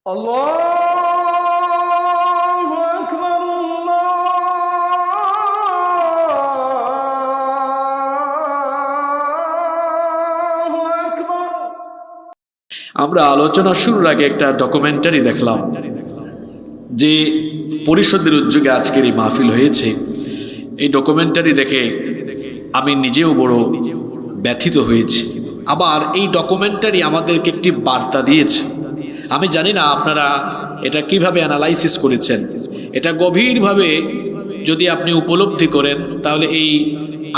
আল্লাহু আকবার, আল্লাহু আকবার। আমরা আলোচনা শুরুর আগে একটা ডকুমেন্টারি দেখলাম যে পরিষদের উদ্যোগে আজকের এই মাহফিল হয়েছে। এই ডকুমেন্টারি দেখে আমি নিজেও বড় ব্যথিত হয়েছি। আবার এই ডকুমেন্টারি আমাদেরকে একটি বার্তা দিয়েছে। আমি জানি না আপনারা এটা কিভাবে অ্যানালাইসিস করেছেন। এটা গভীরভাবে যদি আপনি উপলব্ধি করেন তাহলে এই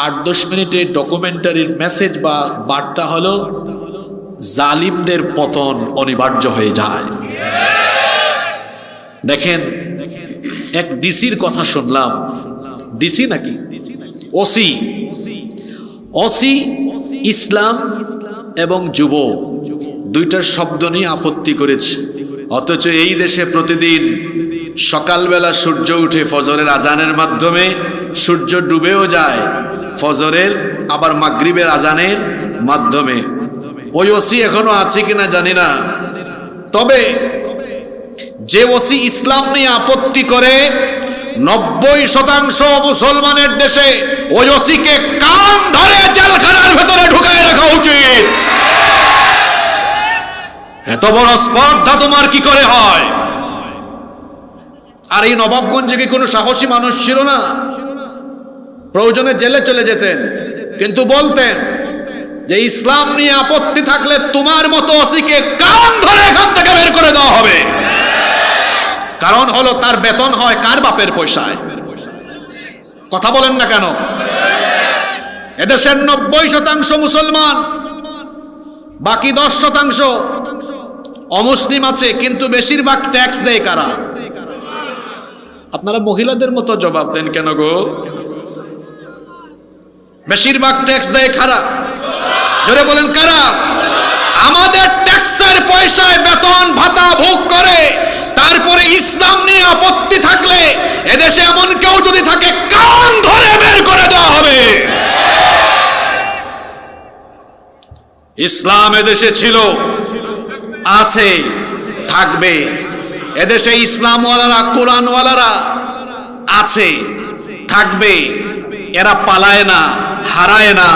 8-10 মিনিটের ডকুমেন্টারির মেসেজ বা বার্তা হলো জালিমদের পতন অনিবার্য হয়ে যায়। দেখেন, এক ডিসির কথা শুনলাম। ডিসি নাকি ওসি? ওসি ইসলাম এবং যুব দুইটার শব্দ নিয়ে আপত্তি করেছে। অথচ এই দেশে প্রতিদিন সকালবেলা সূর্য উঠে ফজরের আজানের মাধ্যমে, সূর্য ডুবেও যায় ফজরের, আবার মাগরিবের আজানের মাধ্যমে। ওই ওসি এখনো আছে কিনা জানি না, তবে যে ওসি ইসলাম নিয়ে আপত্তি করে 90% মুসলমানের দেশে ওই ওসিকে কান ধরে জেলখানার ভেতরে ঢুকায় রাখা উচিত। এত বড় স্পর্ধা তোমার কি করে হয়? আর এই নবাবগঞ্জে কি কোনো সাহসী মানুষ ছিল না? প্রয়োজনে জেলে চলে যেতেন, কিন্তু বলতেন যে ইসলাম নিয়ে আপত্তি থাকলে তোমার মতো ওসিকে কান ধরে এখান থেকে বের করে দেওয়া হবে। কারণ হলো তার বেতন হয় কার বাপের পয়সায়? কথা বলেন না কেন? এদেশের 90% মুসলমান, বাকি 10% অমুসলিম আছে, কিন্তু বেশিরভাগ ট্যাক্স দেয় কারা? আপনারা মহিলাদের মতো জবাব দেন কেন গো? বেশিরভাগ ট্যাক্স দেয় কারা? জোরে বলেন কারা? আমাদের ট্যাক্সের পয়সায় বেতন ভাতা ভোগ করে, তারপরে ইসলাম নিয়ে আপত্তি থাকলে এদেশে এমন কেউ যদি থাকে কান ধরে বের করে দেওয়া হবে। ইসলাম এদেশে ছিল, আছে, থাকবে। এদেশে ইসলামওয়ালারা, কোরআনওয়ালারা আছে, থাকবে। এরা পালায় না, হারায় না,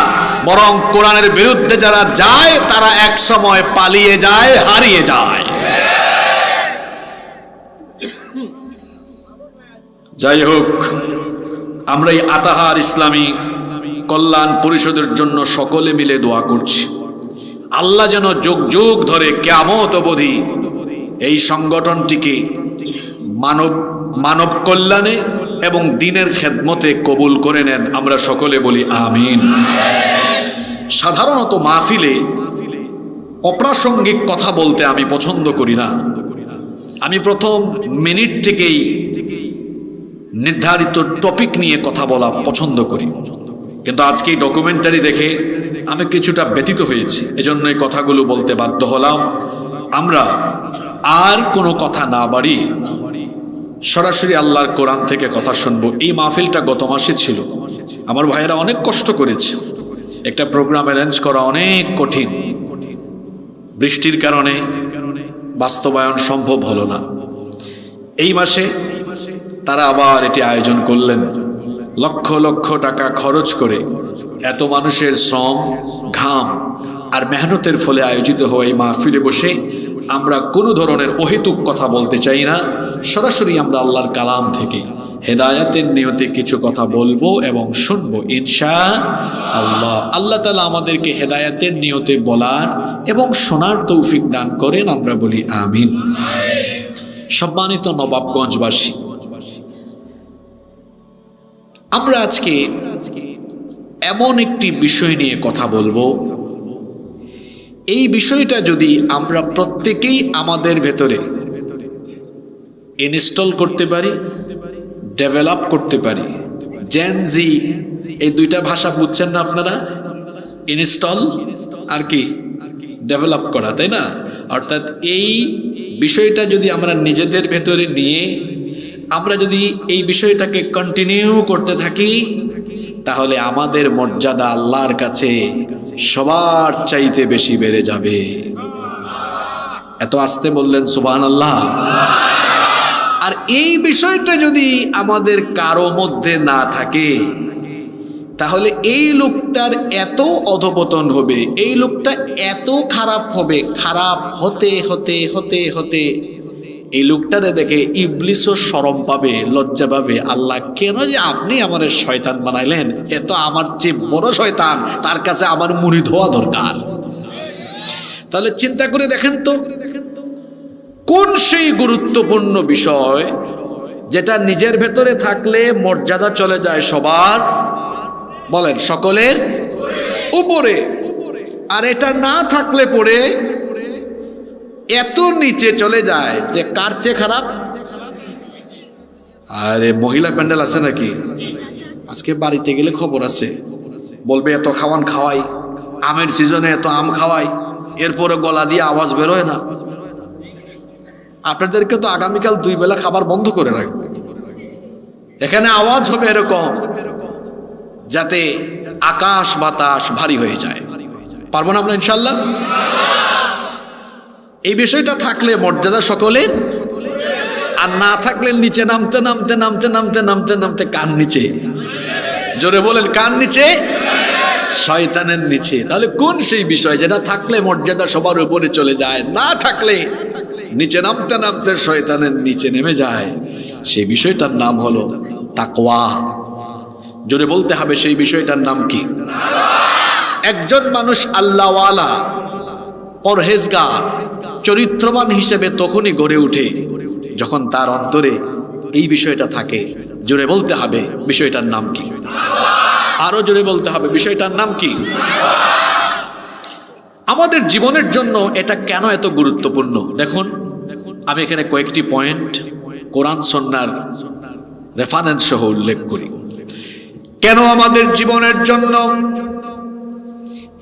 বরং কোরআনের বিরুদ্ধে যারা যায় তারা এক সময় পালিয়ে যায়, হারিয়ে যায়। যাই হোক, আমরা এই আতাহার ইসলামী কল্যাণ পরিষদের জন্য সকলে মিলে দোয়া করছি। আল্লাহ যেন যুগ যুগ ধরে কিয়ামত অবধি এই সংগঠনটিকে মানব কল্যাণে এবং দ্বীনের খেদমতে কবুল করে নেন। আমরা সকলে বলি আমিন। সাধারণত মাহফিলে অপ্রাসঙ্গিক কথা বলতে আমি পছন্দ করি না। আমি প্রথম মিনিট থেকেই নির্ধারিত টপিক নিয়ে কথা বলা পছন্দ করি, কিন্তু আজকে এই ডকুমেন্টারি দেখে আমি কিছুটা ব্যথিত হয়েছি। এজন্য এই কথাগুলো বলতে বাধ্য হলাম। আমরা আর কোনো কথা না বাড়িয়ে সরাসরি আল্লাহর কোরআন থেকে কথা শুনবো। এই মাহফিলটা গত মাসে ছিল। আমার ভাইয়েরা অনেক কষ্ট করেছে। একটা প্রোগ্রাম অ্যারেঞ্জ করা অনেক কঠিন, বৃষ্টির কারণে বাস্তবায়ন সম্ভব হলো না। এই মাসে তারা আবার এটি আয়োজন করলেন। লক্ষ লক্ষ টাকা খরচ করে, এত মানুষের শ্রম, ঘাম আর মেহনতের ফলে আয়োজিত হওয়া এই মাহফিলে বসে আমরা কোনো ধরনের অহেতুক কথা বলতে চাই না। সরাসরি আমরা আল্লাহর কালাম থেকে হেদায়েতের নিয়তে কিছু কথা বলবো এবং শুনবো ইনশাআল্লাহ। আল্লাহ তাআলা আমাদেরকে হেদায়েতের নিয়তে বলার এবং শোনার তৌফিক দান করেন। আমরা বলি আমিন। সম্মানিত নবাবগঞ্জবাসী, আমরা আজকে এমন একটি বিষয় নিয়ে কথা বলবো। এই বিষয়টা যদি আমরা প্রত্যেকেই আমাদের ভেতরে ইনস্টল করতে পারি, ডেভেলপ করতে পারি। জেনজি, এই দুইটা ভাষা বুঝছেন না আপনারা? ইনস্টল আর কি ডেভেলপ করা, তাই না? অর্থাৎ এই বিষয়টা যদি আমরা নিজেদের ভেতরে নিয়ে আমরা যদি এই বিষয়টাকে কন্টিনিউ করতে থাকি, তাহলে আমাদের মর্যাদা আল্লাহর কাছে সবার চাইতে বেশি বেড়ে যাবে। এত আস্তে বললেন সুবহানাল্লাহ। আর এই বিষয়টা যদি আমাদের কারো মধ্যে না থাকে, তাহলে এই লোকটার এত অধপতন হবে, এই লোকটা এত খারাপ হবে, খারাপ হতে হতে হতে হতে এই লোকটারে দেখে ইবলিসও শরম পাবে, লজ্জা পাবে। আল্লাহ, কেন যে আপনি আমার শয়তান বানাইলেন? এ তো আমার চেয়ে বড় শয়তান, তার কাছে আমার মুরিদ হওয়া দরকার। তাহলে চিন্তা করে দেখেন তো, কোন সেই গুরুত্বপূর্ণ বিষয় যেটা নিজের ভেতরে থাকলে মর্যাদা চলে যায় সবার, বলেন, সকলের উপরে, আর এটা না থাকলে পরে এত নিচে চলে যায় যে কার চেয়ে খারাপ। আরে মহিলা প্যান্ডেল আছে নাকি? আজকে বাড়িতে গেলে খবর আছে, বলবে এত খাওয়ান খাওয়াই, আমের সিজনে এত আম খাওয়াই, এরপরে গলা দিয়ে আওয়াজ বেরোয় না। আপনাদেরকে তো আগামীকাল 2 বেলা খাবার বন্ধ করে রাখবে। এখানে আওয়াজ হবে এরকম যাতে আকাশ বাতাস ভারী হয়ে যায়। পারবো না আমরা ইনশাল্লাহ? এই বিষয়টা থাকলে মর্যাদা সকলের, আর না থাকলে নিচে নামতে নামতে নামতে নামতে নামতে নামতে কার নিচে? জোরে বলেন, কার নিচে? শয়তানের নিচে। তাহলে কোন সেই বিষয় যেটা থাকলে মর্যাদা সবার উপরে চলে যায়, না থাকলে নিচে নামতে নামতে শয়তানের নিচে নেমে যায়? সেই বিষয়টার নাম হলো তাকওয়া। জোরে বলতে হবে, সেই বিষয়টার নাম কি? একজন মানুষ আল্লাহওয়ালা, পরহেজগার, চরিত্রবান হিসেবে তখনই গড়ে উঠে যখন তার অন্তরে এই বিষয়টা থাকে। জোরে বলতে হবে, বিষয়টার নাম কি? আরো জোরে বলতে হবে, বিষয়টার নাম কি? আমাদের জীবনের জন্য এটা কেন এত গুরুত্বপূর্ণ? দেখুন, আমি এখানে কয়েকটি পয়েন্ট কোরআন সুন্নাহর রেফারেন্স সহ উল্লেখ করি। কেন আমাদের জীবনের জন্য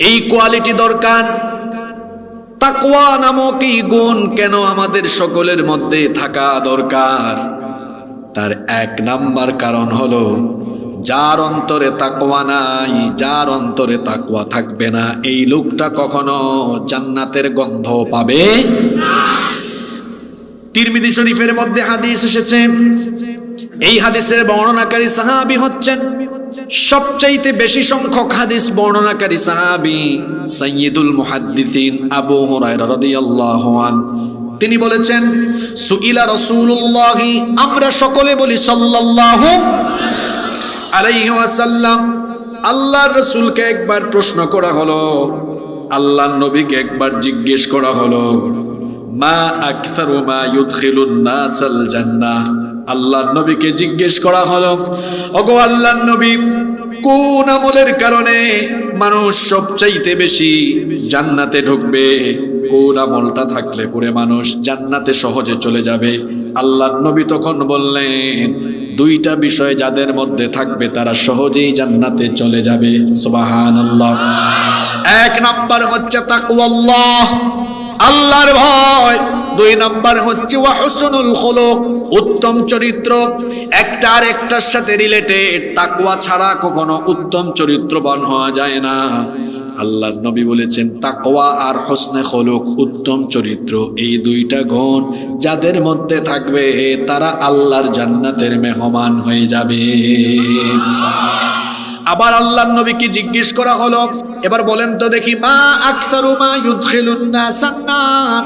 এই কোয়ালিটি দরকার, তাকওয়া নামক এই গুণ কেন আমাদের সকলের মধ্যে থাকা দরকার? তার 1 নাম্বার কারণ হলো, যার অন্তরে তাকওয়া নাই, যার অন্তরে তাকওয়া থাকবে না, এই লোকটা কখনো জান্নাতের গন্ধ পাবে না। তিরমিজি শরীফের মধ্যে হাদিস এসেছে, এই হাদিসের বর্ণনাকারী সাহাবী হচ্ছেন, সবচাইতে বেশি সংখ্যক হাদিস বর্ণনাকারী সাহাবী সাইয়্যিদুল মুহাদ্দিসিন আবু হুরায়রা রাদিয়াল্লাহু আনহু। তিনি বলেছেন, সুইলা রাসূলুল্লাহ, আমরা সকলে বলি সাল্লাল্লাহু আলাইহি ওয়াসাল্লাম, আল্লাহর রাসূলকে একবার প্রশ্ন করা হলো, আল্লাহর নবীকে একবার জিজ্ঞেস করা হলো, মা আকসারু মা ইউদখিলুন নাসাল জান্নাহ। আল্লাহর নবীকে জিজ্ঞেস করা হলো, ওগো আল্লাহর নবী, কোন আমলের কারণে মানুষ সবচাইতে বেশি জান্নাতে ঢুকবে? কোন আমলটা থাকলে পরে মানুষ জান্নাতে সহজে চলে যাবে? আল্লাহর নবী তখন বললেন, 2টা বিষয় যাদের মধ্যে থাকবে তারা সহজেই জান্নাতে চলে যাবে। সুবহানাল্লাহ। 1 নাম্বার হচ্ছে তাকওয়াল্লাহ, আল্লাহর ভয়। 2 নাম্বার হচ্ছে ওয়া হুসনুল খুলুক, উত্তম চরিত্র। একটা আর একটার সাথে রিলেটেড। তাকওয়া ছাড়া কখনো উত্তম চরিত্রবান হওয়া যায় না। আল্লাহর নবী বলেছেন, তাকওয়া আর হুসনে খুলুক, উত্তম চরিত্র, এই 2টা গুণ যাদের মধ্যে থাকবে তারা আল্লাহর জান্নাতের মেহমান হয়ে যাবে। আবার আল্লাহর নবীকে জিজ্ঞেস করা হলো, এবার বলেন তো দেখি, মা আকসারু মা ইউদখিলুন নাসান নার,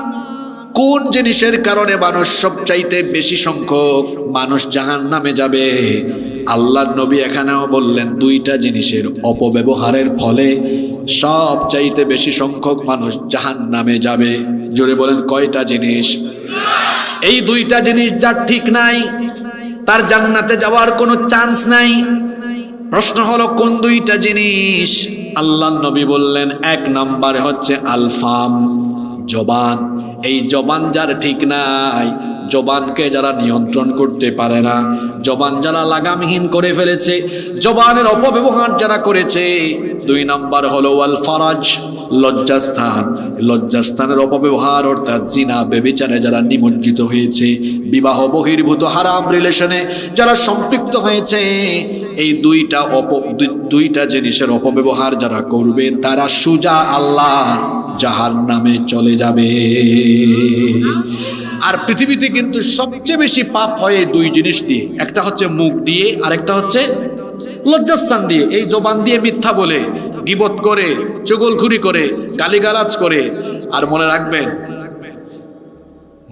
কোন জিনিসের কারণে মানুষ সবচাইতে বেশি সংখ্যক মানুষ জাহান্নামে যাবে? আল্লাহর নবী এখানেও বললেন, 2টা জিনিসের অপব্যবহারের ফলে সবচাইতে বেশি সংখ্যক মানুষ জাহান্নামে যাবে। জোরে বলেন, কয়টা জিনিস? এই 2টা জিনিস যার ঠিক নাই, তার জান্নাতে যাওয়ার কোনো চান্স নাই। প্রশ্ন হলো, কোন 2টা জিনিস? আল্লাহর নবী বললেন, 1 নাম্বারে হচ্ছে আলফাম, জবান। এই জবান যার ঠিক নাই, জবানকে যারা নিয়ন্ত্রণ করতে পারে না, জবান যারা লাগামহীন করে ফেলেছে, জবানের অপব্যবহার যারা করেছে। 2 নাম্বার হলো ওয়াল ফারাজ, লজ্জাস্থান। লজ্জাস্থানের অপব্যবহার অর্থাৎ জিনা, ব্যভিচারে যারা নিমজ্জিত হয়েছে, বিবাহ বহির্ভূত হারাম রিলেশনে যারা সম্পৃক্ত হয়েছে, এই 2টা জিনিসের অপব্যবহার যারা করবে তারা সুজা আল্লাহর জাহান্নামে চলে যাবে। আর পৃথিবীতে কিন্তু সবচেয়ে বেশি পাপ হয় এই দুই জিনিস দিয়ে, একটা হচ্ছে মুখ দিয়ে আর একটা হচ্ছে লজ্জাস্থান দিয়ে। এই জবান দিয়ে মিথ্যা বলে, গীবত করে, চুগলখুরি করে, গালিগালাজ করে। আর মনে রাখবেন,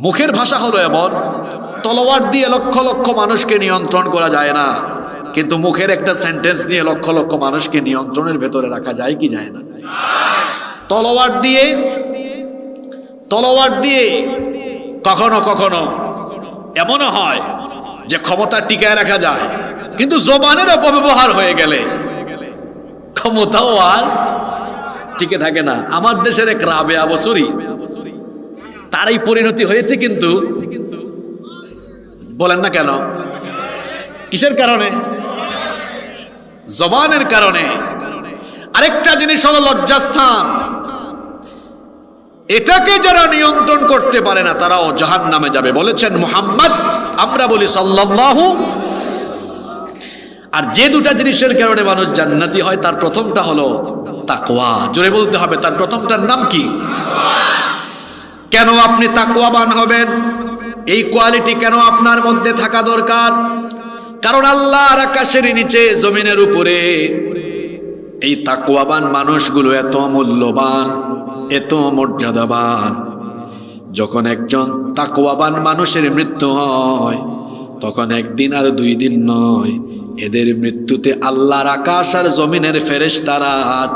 মুখের ভাষা হলো এমন, তলোয়ার দিয়ে লক্ষ লক্ষ মানুষকে নিয়ন্ত্রণ করা যায় না, কিন্তু মুখের একটা সেন্টেন্স দিয়ে লক্ষ লক্ষ মানুষকে নিয়ন্ত্রণের ভেতরে রাখা যায় কি যায় না? তলোয়ার দিয়ে কখনো কখনো এমনও হয় যে ক্ষমতা টিকায় রাখা যায়, কিন্তু জবানের অপব্যবহার হয়ে গেলে ক্ষমতাও আর টিকে থাকে না। আমার দেশের এক রাবেয়া বসুরি, তারই পরিণতি হয়েছে, কিন্তু বলেন না কেন? কিসের কারণে? জবানের কারণে। আরেকটা জিনিস হলো লজ্জাস্থান। এটাকে যারা নিয়ন্ত্রণ করতে পারে না তারাও জাহান্নামে যাবে, বলেছেন মুহাম্মদ, আমরা বলি সাল্লাল্লাহু। আর যে দুটা জিনিসের কারণে মানুষ জান্নাতি হয় তার প্রথমটা হলো তাকওয়া। জোরে বলতে হবে, তার প্রথমটার নাম কি? কেন আপনি তাকওয়াবান হবেন? এই কোয়ালিটি কেন আপনার মধ্যে থাকা দরকার? কারণ আল্লাহর আকাশের নিচে জমিনের উপরে এই তাকওয়াবান মানুষগুলো এত মূল্যবান, এত মর্যাদাবান। যখন একজন তাকওয়াবান মানুষের মৃত্যু হয় তখন একদিন আর 2 দিন নয়, এদের মৃত্যুতে আল্লাহর আকাশ আর জমিনের ফেরেশতারা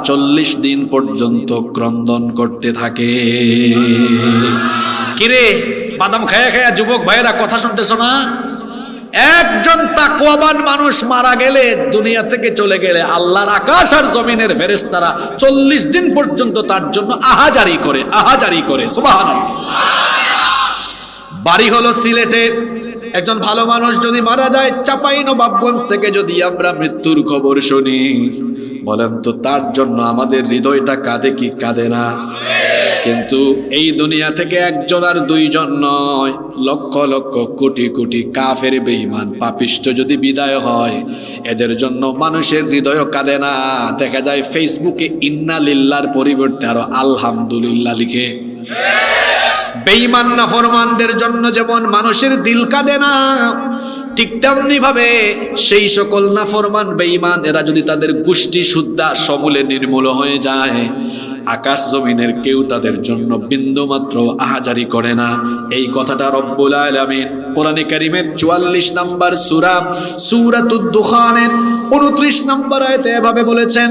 40 দিন পর্যন্ত ক্রন্দন করতে থাকে। কিরে বাদাম খায়া খায়া যুবক ভাইয়েরা কথা শুনতেছো না? একজন তাকওয়াবান মানুষ মারা গেলে, দুনিয়া থেকে চলে গেলে, আল্লাহর আকাশ আর জমিনের ফেরেশতারা 40 দিন পর্যন্ত তার জন্য আহাজারি করে। সুবহানাল্লাহ। বাড়ি হলো সিলেটে, একজন ভালো মানুষ যদি মারা যায়, চাঁপাইনবাবগঞ্জ থেকে যদি আমরা মৃত্যুর খবর শুনি, বলেন তো তার জন্য আমাদের হৃদয়টা কাঁদে কি কাঁদে না? কিন্তু এই দুনিয়া থেকে একজন আর 2 জন নয়, লক্ষ লক্ষ কোটি কোটি কাফের বেঈমান পাপিষ্ঠ যদি বিদায় হয়, এদের জন্য মানুষের হৃদয় কাঁদে না। দেখা যায় ফেসবুকে ইন্না লিল্লাহর পরিবর্তে আরো আলহামদুলিল্লাহ লিখে। বেঈমান নাফরমানদের জন্য যেমন মানুষের দিল কাঁদে না, ঠিক তেমনি ভাবে সেই সকল নাফরমান বেঈমান এরা যদি তাদের গোষ্ঠী সুদ্ধা সমূলে নির্মূল হয়ে যায়, আকাশ জমিনের কেউ তাদের জন্য বিন্দু মাত্র আহাজারি করে না। এই কথাটা রব্বুল আলামিন কোরআনে কারীমের 44 নম্বর সূরা সূরাতুদ দুখানের 29 নম্বর আয়াতে এভাবে বলেছেন,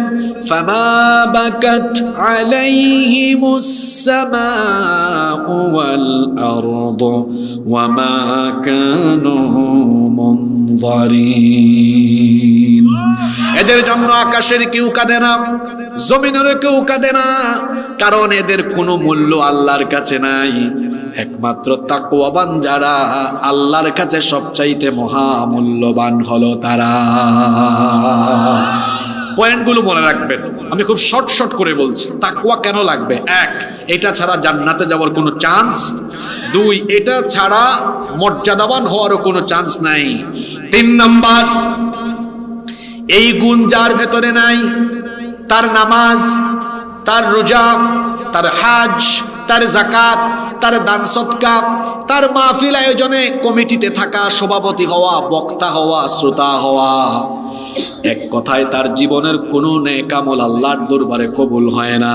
ফামা বাকাত আলাইহিমুস সামাউ ওয়াল আরদু ওয়ামা কানু মুনযারিন। এদের জন্য আকাশের কেউ কাঁদে না, জমিনের কেউ কাঁদে না, কারণ এদের কোনো মূল্য আল্লাহর কাছে নাই। একমাত্র তাকওয়াবান যারা, আল্লাহর কাছে সবচাইতে মহামূল্যবান হলো তারা। পয়েন্টগুলো মনে রাখবেন, আমি খুব শর্ট করে বলছি। তাকওয়া কেন লাগবে? 1, এটা ছাড়া জান্নাতে যাওয়ার কোনো চান্স। 2, এটা ছাড়া মর্যাদাবান হওয়ারও কোনো চান্স নাই। 3 নাম্বার, এই গুণ যার ভেতরে নাই, তার নামাজ, তার রোজা, তার হাজ, তার যাকাত, তার দান সদকা, তার মাহফিল আয়োজনে কমিটিতে থাকা, সভাপতি হওয়া, বক্তা হওয়া, শ্রোতা হওয়া, এক কথায় তার জীবনের কোনো নেক আমল আল্লাহর দরবারে কবুল হয় না।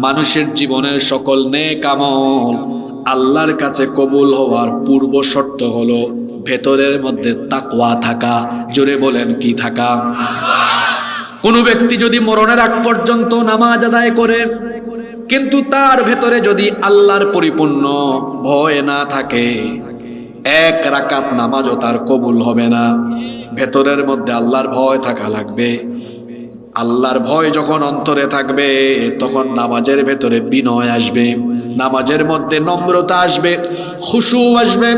মানুষের জীবনের সকল নেক আমল আল্লাহর কাছে কবুল হওয়ার পূর্ব শর্ত হলো ভেতরের মধ্যে তাকওয়া থাকা। জোরে বলেন, কি থাকা? কোন ব্যক্তি যদি মরণের আগ পর্যন্ত নামাজ আদায় করে, কিন্তু তার ভেতরে যদি আল্লাহর পরিপূর্ণ ভয় না থাকে, 1 রাকাত নামাজও তার কবুল হবে না। ভেতরের মধ্যে আল্লাহর ভয় থাকা লাগবে। আল্লাহর ভয় যখন অন্তরে থাকবে, তখন নামাজের ভেতরে বিনয় আসবে, নামাজের মধ্যে নম্রতা আসবে, খুশু আসবে,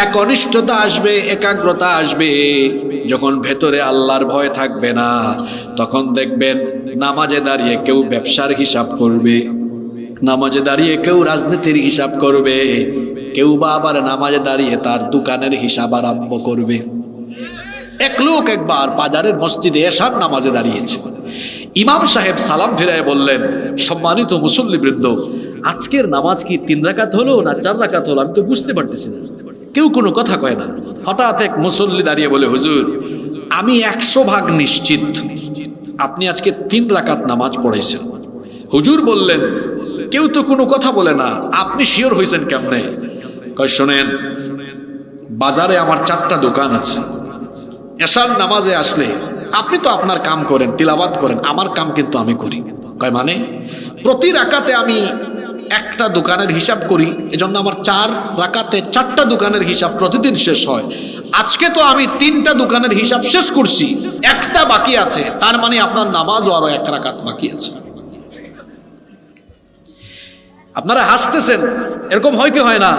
একনিষ্ঠতা আসবে, একাগ্রতা আসবে। যখন ভেতরে আল্লাহর ভয় থাকবে না, তখন দেখবেন নামাজে দাঁড়িয়ে কেউ ব্যবসার হিসাব করবে, নামাজে দাঁড়িয়ে কেউ রাজনীতির হিসাব করবে, কেউ বা আবার নামাজে দাঁড়িয়ে তার দোকানের হিসাব আরম্ভ করবে। এক লোক একবার বাজারের মসজিদে এশার নামাজে দাঁড়িয়েছে। ইমাম সাহেব সালাম ফিরায় বললেন, সম্মানিত মুসল্লিবৃন্দ, আজকের নামাজ কি 3 রাকাত হলো না 4 রাকাত হলো আমি তো বুঝতে পারতেছি না। কেউ কোনো কথা কয় না। হঠাৎ এক মুসল্লি দাঁড়িয়ে বলে, হুজুর আমি 100% নিশ্চিত আপনি আজকে 3 রাকাত নামাজ পড়াইছেন। হুজুর বললেন, কেউ তো কোনো কথা বলে না, আপনি শিওর হয়েছেন কেমনে? কয়, শোনেন, বাজারে আমার 4টা দোকান আছে। এশার নামাজে আসলে আপনি তো আপনার কাম করেন, তিলাওয়াত করেন, আমার কাম কিন্তু আমি করি। কয় মানে? প্রতি রাকাতে আমি একটা দোকানের হিসাব করি, এজন্য আমার 4 রাকাতে 4টা দোকানের হিসাব প্রতিদিন শেষ হয়। আজকে তো আমি 3টা দোকানের হিসাব শেষ করছি, একটা বাকি আছে, তার মানে আপনার নামাজও আরো 1 রাকাত বাকি আছে। আপনারা হাসতেছেন, এরকম হয় কি হয় না?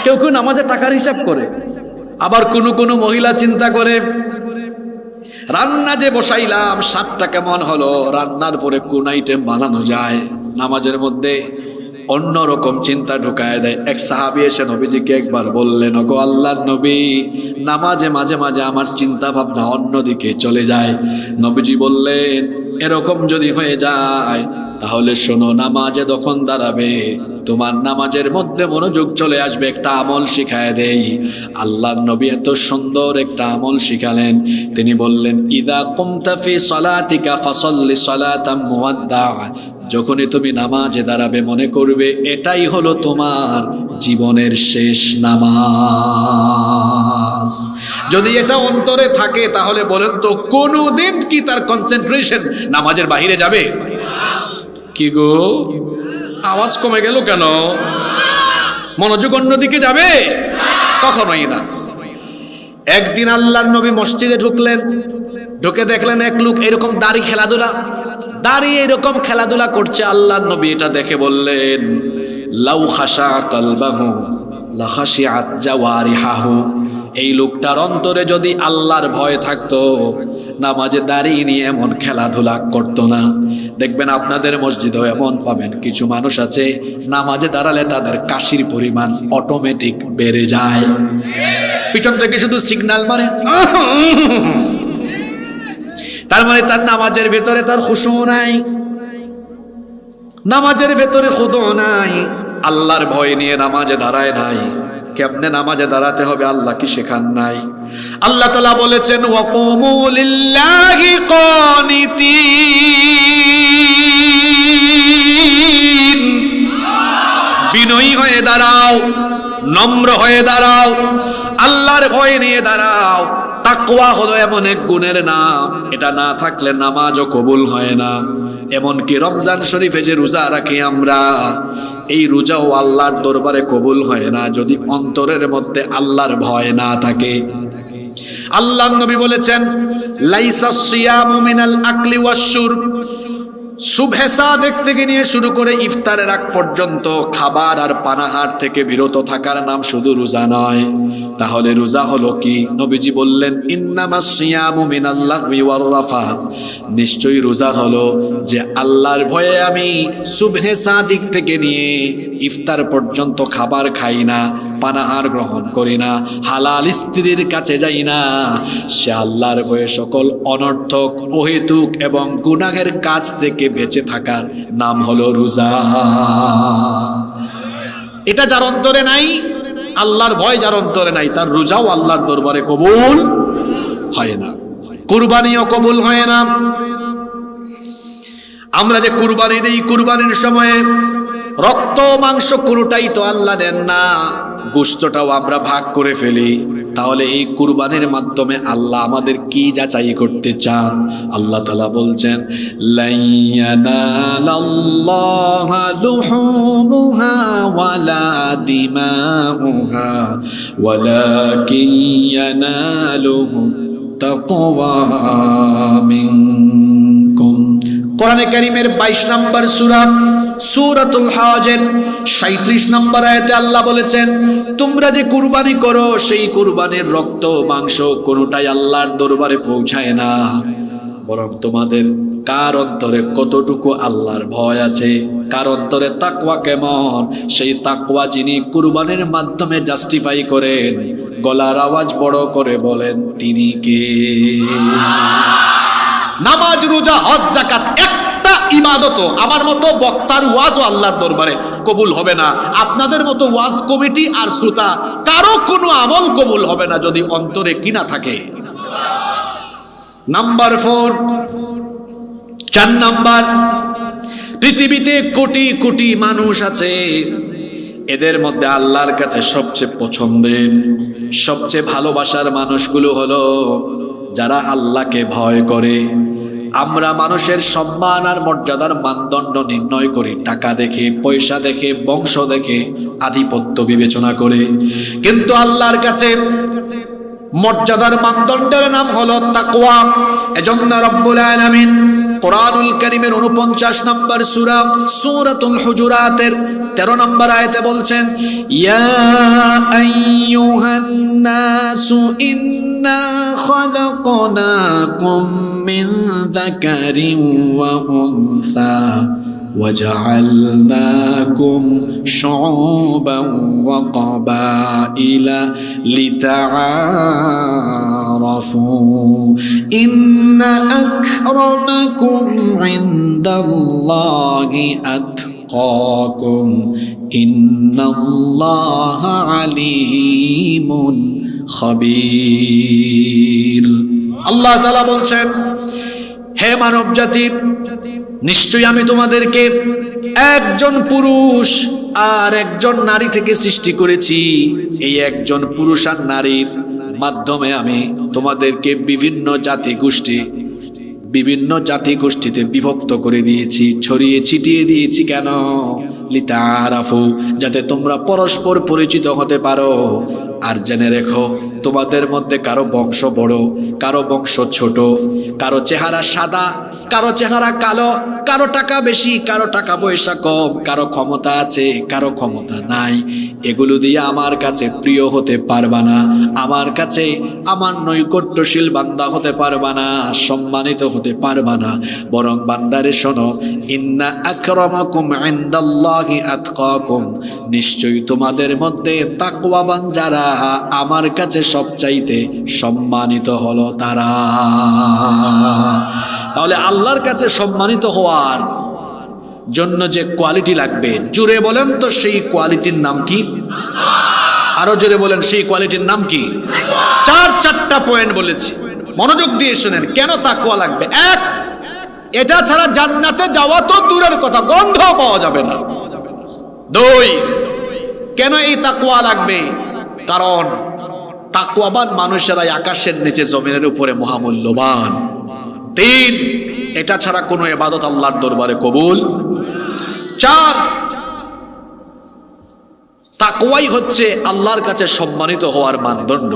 কেউ কেউ নামাজে টাকার হিসাব করে, আবার কোনো মহিলা চিন্তা করে, রান্না যে বসাইলাম স্বাদটা কেমন হলো, রান্নার পরে কোন আইটেম বানানো যায়। নামাজের মধ্যে অন্যরকম চিন্তা ঢুকায় দেয়। এক সাহাবী এসে নবীজিকে একবার বললেন, ওগো আল্লাহর নবী, নামাজে মাঝে মাঝে আমার চিন্তা ভাবনা অন্যদিকে চলে যায়। নবীজি বললেন, এরকম যদি হয়ে যায় তাহলে শোনো, নামাজে যখন দাঁড়াবে তোমার নামাজের মধ্যে মনোযোগ চলে আসবে। একটা আমল শিখায় দেই। আল্লাহর নবী এত সুন্দর একটা আমল শিখালেন। তিনি বললেন, ইদা কুমতা ফি সালাতিকা ফাসাল্লি সালাতাম মুওয়াদ্দা। যখনই তুমি নামাজে দাঁড়াবে মনে করবে এটাই হলো তোমার জীবনের শেষ নামাজ। যদি এটা অন্তরে থাকে তাহলে বলেন তো, কোনদিন কি তার কনসেন্ট্রেশন নামাজের বাইরে যাবে? কি গো, আওয়াজ কমে গেল কেন? মনোযোগ অন্যদিকে যাবে? কখনোই না। একদিন আল্লাহর নবী মসজিদে ঢুকলেন, ঢুকে দেখলেন এক লোক এরকম দাঁড়িয়ে এরকম খেলাধুলা করছে। আল্লাহর নবী এটা দেখে বললেন, লাউ খাশা কালবাহু লা খাশিআত জাওয়ারিহাহু। এই লোকটার অন্তরে যদি আল্লাহর ভয় থাকতো নামাজে দাঁড়িয়ে নিয়ে এমন খেলাধুলা করতো না। দেখবেন আপনাদের মসজিদেও এমন পাবেন, কিছু মানুষ আছে নামাজে দাঁড়ালে তাদের কাশির পরিমাণ অটোমেটিক বেড়ে যায়। পিছন থেকে শুধু সিগন্যাল মারে, তার মানে তার নামাজের ভেতরে তার খুশু নাই, নামাজের ভেতরে খুদু নাই, আল্লাহর ভয় নিয়ে নামাজে দাঁড়ায় নাই। কেমনে নামাজে দাঁড়াতে হবে আল্লাহ কি শেখান নাই? আল্লাহ তাআলা বলেছেন, ওয়াকুমু লিল্লাহি কানিতিন। বিনয়ী হয়ে দাঁড়াও, নম্র হয়ে দাঁড়াও, আল্লাহর ভয় নিয়ে দাঁড়াও। তাকওয়া হলো এমন এক গুণের নাম, এটা না থাকলে নামাজও কবুল হয় না। এমনকি রমজান শরীফে যে রোজা রাখি আমরা, এই রোজাও আল্লাহর দরবারে কবুল হয় না যদি অন্তরের মধ্যে আল্লাহর ভয় না থাকে। আল্লাহর নবী বলেছেন, লাইসা সিয়ামু মিনাল আকলি ওয়াশ শুরব। সুবহে সাদেক থেকে নিয়ে শুরু করে ইফতারের আগ পর্যন্ত খাবার আর পানাহার থেকে বিরত থাকার নাম শুধু রোজা নয়। তাহলে রোজা হলো কি? নবীজি বললেন, ইন্নামাস সিয়ামু মিনাল্লাহবি ওয়ার রাফাত। নিশ্চয়ই রোজা হলো যে আল্লাহর ভয়ে আমি সুবহে সাদিক থেকে নিয়ে ইফতার পর্যন্ত খাবার খাই না, পানাহার গ্রহণ করি না, হালাল স্ত্রীর কাছে যাই না। সে আল্লাহর ভয়ে সকল অনর্থক, অহেতুক এবং গুনাহের কাজ থেকে বেঁচে থাকার নাম হলো রোজা। এটা যার অন্তরে নাই, আল্লাহর ভয় যার অন্তরে নাই, তার রোজাও আল্লাহর দরবারে কবুল হয় না, কুরবানিও কবুল হয় না। আমরা যে কুরবানি দিই, কুরবানির সময়ে রক্ত মাংস কোনোটাই তো আল্লাহ দেন না, গোশতটাও আমরা ভাগ করে ফেলি। তাহলে এই কুরবানির মাধ্যমে আল্লাহ আমাদের কি যাচাই করতে চান? আল্লাহ তাআলা বলছেন, লাইয়ানালাল্লাহা লুহুমুহা ওয়ালা দিমাউহা ওয়ালাকিন ইয়ানালুহু তাকওয়া মিনকুম। কোরআনে কারীমের 22 নম্বর সূরা সূরাতুল হজের 37 নম্বর আয়াতে আল্লাহ বলেছেন, তোমরা যে কুরবানি করো সেই কুরবানির রক্ত মাংস কোনোটাই আল্লাহর দরবারে পৌঁছায় না, বরং তোমাদের কার অন্তরে কতটুকু আল্লাহর ভয় আছে, কার অন্তরে তাকওয়া কেমন, সেই তাকওয়া যিনি কুরবানির মাধ্যমে জাস্টিফাই করেন, গলার আওয়াজ বড় করে বলেন তিনি কে? নামাজ, রোজা, হজ, যাকাত, একটা ইবাদত আমার মতো বক্তার ওয়াজও আল্লাহর দরবারে কবুল হবে না। আপনাদের মতো ওয়াজ কমিটি আর শ্রোতা কারো কোনো আমল কবুল হবে না যদি অন্তরে কি না থাকে। নাম্বার 4, 4 নাম্বার, পৃথিবীতে কোটি কোটি মানুষ আছে, এদের মধ্যে আল্লাহর কাছে সবচেয়ে পছন্দের, সবচেয়ে ভালোবাসার মানুষগুলো হলো যারা আল্লাহকে ভয় করে। আমরা মানুষের সম্মান আর মর্যাদার মানদণ্ড নির্ণয় করি টাকা দেখে, পয়সা দেখে, বংশ দেখে, আধিপত্য বিবেচনা করে, কিন্তু আল্লাহর কাছে মর্যাদার মানদণ্ডের নাম হলো তাকওয়া। এজন্য রব্বুল আলামিন কোরআনুল কারীমের 49 নম্বর সূরা সূরাতুল হুজুরাতের 13 নম্বর আয়াতে বলছেন, ইয়া আইয়ুহান নাসু ইন্না খালাকনাকুম মিন যাকারিন ওয়া উনসা وجعلناكم شعوبا وقبائل لتعارفوا إن أكرمكم عند الله أتقاكم إن الله عليم خبير। আল্লাহ তাআলা বলছেন, হে মানব জাতি, নিশ্চয়ই আমি তোমাদেরকে একজন পুরুষ আর একজন নারী থেকে সৃষ্টি করেছি। এই একজন পুরুষ আর নারীর মাধ্যমে আমি তোমাদেরকে বিভিন্ন জাতি গোষ্ঠীতে বিভক্ত করে দিয়েছি, ছড়িয়ে ছিটিয়ে দিয়েছি। কেন? লিতাআরাফু, যাতে তোমরা পরস্পর পরিচিত হতে পারো। আর জেনে রেখো, তোমাদের মধ্যে কারো বংশ বড়, কারো বংশ ছোট, কারো চেহারা সাদা, কারো চেহারা কালো, কারো টাকা বেশি, কারো টাকা পয়সা কম, কারো ক্ষমতা আছে, কারো ক্ষমতা নাই। এগুলো দিয়ে আমার কাছে প্রিয় হতে পারবা না, আমার কাছে আমার নৈকট্যশীল বান্দা হতে পারবা না, সম্মানিত হতে পারবা না। বরং বান্দারে শোনো, ইন্না আকরামাকুম ইনদাল্লাহি আতকাকুম, নিশ্চয়ই তোমাদের মধ্যে তাকওয়াবান যারা আমার কাছে সবচাইতে সম্মানিত হলো তারা। তাহলে আল্লাহর কাছে সম্মানিত হওয়ার জন্য যে কোয়ালিটি লাগবে, জোরে বলেন তো সেই কোয়ালিটির নাম কি? আরো জোরে বলেন, সেই কোয়ালিটির নাম কি? 4টা পয়েন্ট বলেছি, মনোযোগ দিয়ে শুনেন। কেন তাকওয়া লাগবে? 1, এটা ছাড়া জান্নাতে যাওয়া তো দূরের কথা, গন্ধ পাওয়া যাবে না। 2, কেন এই তাকওয়া লাগবে? কারণ তাকওয়াবান মানুষেরাই আকাশের নিচে জমিনের উপরে মহামূল্যবান। 3, এটা ছাড়া কোনো ইবাদত আল্লাহর দরবারে কবুল। 4, তাকওয়াই হচ্ছে আল্লাহর কাছে সম্মানিত হওয়ার মানদণ্ড।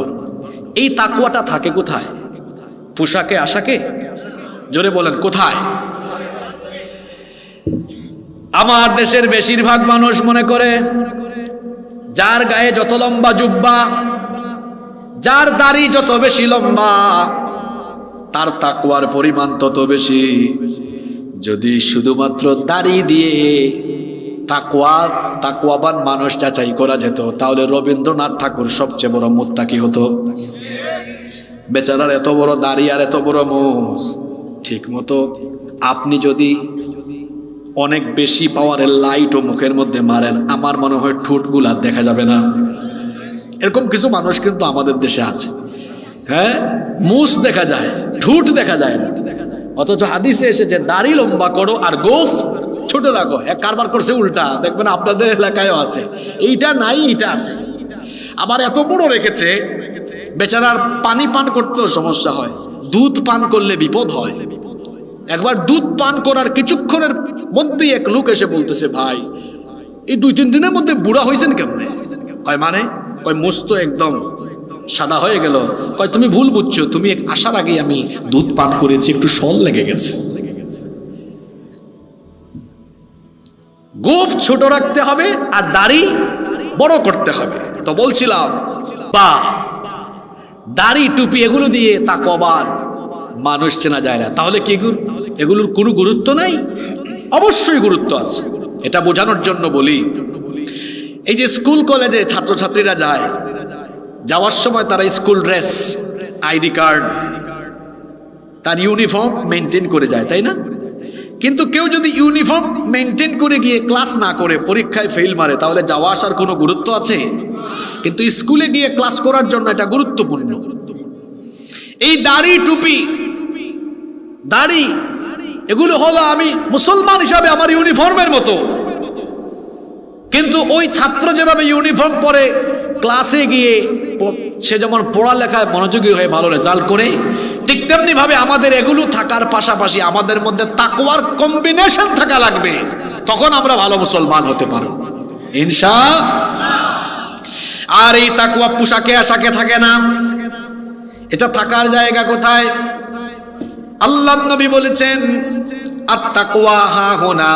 এই তাকওয়াটা থাকে কোথায়? পোশাকে আশাকে? জোরে বলেন, কোথায়? আমার দেশের বেশিরভাগ মানুষ মনে করে যার গায়ে যত লম্বা জুব্বা, যার দাড়ি যত বেশি লম্বা, তার তাকওয়ার পরিমাণ তত বেশি। যদি শুধুমাত্র দাড়ি দিয়ে তাকওয়াবান মানুষ যাচাই করা যেত, তাহলে রবীন্দ্রনাথ ঠাকুর সবচেয়ে বড় মুত্তাকি হতো। বেচারার এত বড় দাড়ি আর এত বড় মুখ। ঠিক মতো আপনি যদি অনেক বেশি পাওয়ারের লাইটও মুখের মধ্যে মারেন, আমার মনে হয় ঠোঁটগুলা দেখা যাবে না। এরকম কিছু মানুষ কিন্তু আমাদের দেশে আছে। হ্যাঁ, মুছ দেখা যায়, ঠোঁট দেখা যায় না। অথচ হাদিসে এসেছে দাড়ি লম্বা করো আর গোফ ছোট রাখো। এক কারবার করছে উল্টা, দেখবেন আপনাদের এলাকায়ও আছে। এইটা নাই, এইটা আছে। আবার এত বড় রেখেছে, বেচারার পানি পান করতেও সমস্যা হয়, দুধ পান করলে বিপদ হয়। একবার দুধ পান করার কিছুক্ষণের মধ্যেই এক লোক এসে বলতেছে, ভাই এই 2-3 দিনের মধ্যে বুড়া হয়েছেন কেমনে? কয় মানে? কয় মস্ত একদম সাদা হয়ে গেল। কয় তুমি ভুল বুঝছো, তুমি আসার আগে আমি দুধ পান করেছি, একটু সল লেগে গেছে। গোঁফ ছোট রাখতে হবে আর দাড়ি বড় করতে হবে। তো বলছিলাম, বা দাড়ি টুপি এগুলো দিয়ে তাকওয়াবান মানুষ চেনা যায় না। তাহলে কি এগুলোর কোনো গুরুত্ব নাই? অবশ্যই গুরুত্ব আছে। এটা বোঝানোর জন্য বলি, এই যে স্কুল কলেজে ছাত্রছাত্রীরা যায়, যাওয়ার সময় তারা স্কুল ড্রেস, আইডি কার্ড, তার ইউনিফর্ম মেনটেন করে যায়, তাই না? কিন্তু কেউ যদি ইউনিফর্ম মেনটেন করে গিয়ে ক্লাস না করে পরীক্ষায় ফেল মারে, তাহলে যাওয়া আসার কোনো গুরুত্ব আছে? কিন্তু স্কুলে গিয়ে ক্লাস করার জন্য এটা গুরুত্বপূর্ণ। এই দাড়ি, টুপি, দাড়ি, এগুলো হলো আমি মুসলমান হিসাবে আমার ইউনিফর্মের মতো। কিন্তু ওই ছাত্র যেভাবে ইউনিফর্ম পরে ক্লাসে গিয়ে সে যেমন পড়ালেখায় মনোযোগী হয়ে ভালো রেজাল্ট করে, ঠিক তেমনি ভাবে আমাদের এগুলো থাকার পাশাপাশি আমাদের মধ্যে তাকওয়ার কম্বিনেশন থাকা লাগবে, তখন আমরা ভালো মুসলমান হতে পারব ইনশাআল্লাহ। আর এই তাকওয়া পোশাকে আশাকে থাকে না, এটা থাকার জায়গা কোথায়? আল্লাহ নবী বলেছেন আত-তাকওয়া হাহুনা।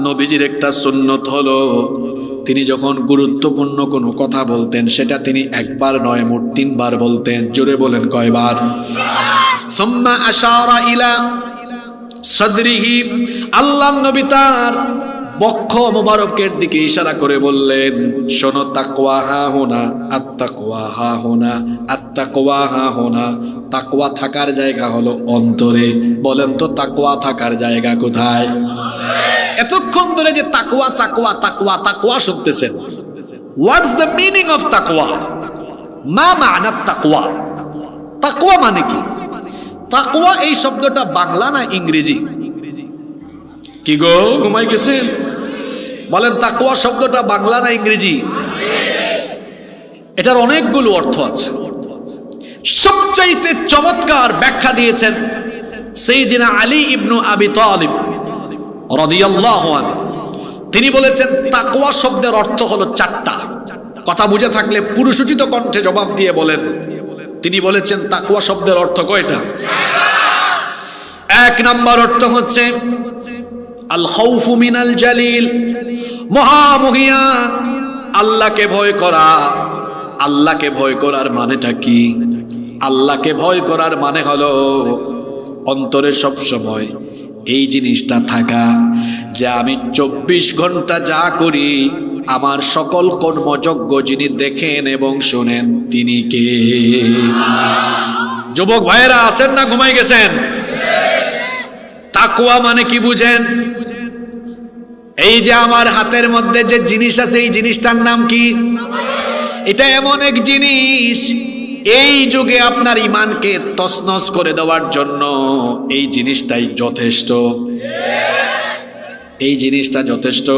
নবীজির একটা সুন্নত হলো তিনি যখন গুরুত্বপূর্ণ কোনো কথা বলতেন সেটা তিনি একবার নয় মোট 3 বার বলতেন। জোরে বলেন কয়বার? সুম্মা আশারা ইলা সাদরিহি। আল্লাহ নবী তার বক্ষ মোবারকের দিকে ইশারা করে বললেন, শোনো, তাকওয়া হাহুনা, আত-তাকওয়া হাহুনা, আত-তাকওয়া হাহুনা। তাকওয়া থাকার জায়গা হলো অন্তরে। বলেন তো তাকওয়া থাকার জায়গা কোথায়? এতক্ষণ ধরে যে তাকওয়া তাকওয়া তাকওয়া তাকওয়া শুনতেছেন, হোয়াটস দ্য মিনিং অফ তাকওয়া? মা মা'না তাকওয়া? তাকওয়া মানে কি? তাকওয়া এই শব্দটা বাংলা না ইংরেজি? কি গো, ঘুমাই গেছেন? বলেন, তাকওয়া শব্দটা বাংলা না ইংরেজি? এটার অনেকগুলো অর্থ আছে। সবচাইতে চমৎকার ব্যাখ্যা দিয়েছেন সাইয়্যিদিনা আলী ইবনে আবি তালিব রাদিয়াল্লাহু আনহু। তিনি বলেছেন তাকওয়া শব্দের অর্থ হলো 4টা। কথা বুঝে থাকলে পুরুষোচিত কণ্ঠে জবাব দিয়ে বলেন। তিনি বলেছেন তাকওয়া শব্দের অর্থ কয়টা? 1 নাম্বার অর্থ হচ্ছে আল খাউফু মিনাল জালিল, মহামহিয়ান আল্লাহকে ভয় করা। আল্লাহকে ভয় করার মানেটা কি? আল্লাহকে ভয় করার মানে হলো অন্তরে সব সময় এই জিনিসটা থাকা যে আমি 24 ঘন্টা যা করি আমার সকল কর্মযোগ্য যিনি দেখেন এবং শুনেন তিনি কে? যুবক ভাইয়েরা আছেন না ঘুমাই গেছেন? তাকওয়া মানে কি বুঝেন? এই যে আমার হাতের মধ্যে যে জিনিস আছে এই জিনিসটার নাম কি? এটা এমন এক জিনিস, এই যুগে আপনার ঈমানকে তছনছ করে দেওয়ার জন্য এই জিনিসটাই যথেষ্ট। এই জিনিসটা যথেষ্ট।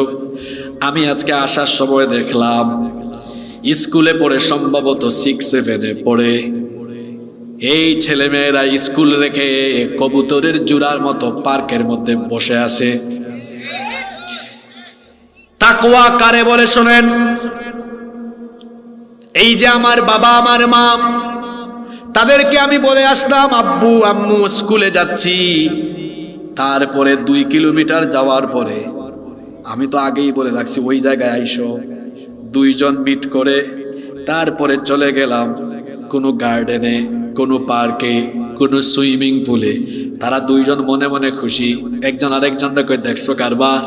আমি আজকে আসার সময় দেখলাম স্কুলে পড়ে, সম্ভবত 6-7-এ পড়ে, এই ছেলেমেয়েরা স্কুল রেখে কবুতরের জোড়ার মতো পার্কের মধ্যে বসে আছে। তাকওয়া কারে বলে শোনেন? এই যে আমার বাবা আমার মা, তাদেরকে আমি বলে আসলাম আব্বু আম্মু স্কুলে যাচ্ছি, তারপরে 2 কিলোমিটার যাওয়ার পরে আমি তো আগেই বলে রাখছি ওই জায়গায় আইসো, 2 জন মিট করে তারপরে চলে গেলাম কোনো গার্ডেনে, কোনো পার্কে, কোনো সুইমিং পুলে। তারা 2 জন মনে মনে খুশি, একজন আরেকজনকে কই দেখছো কারবার,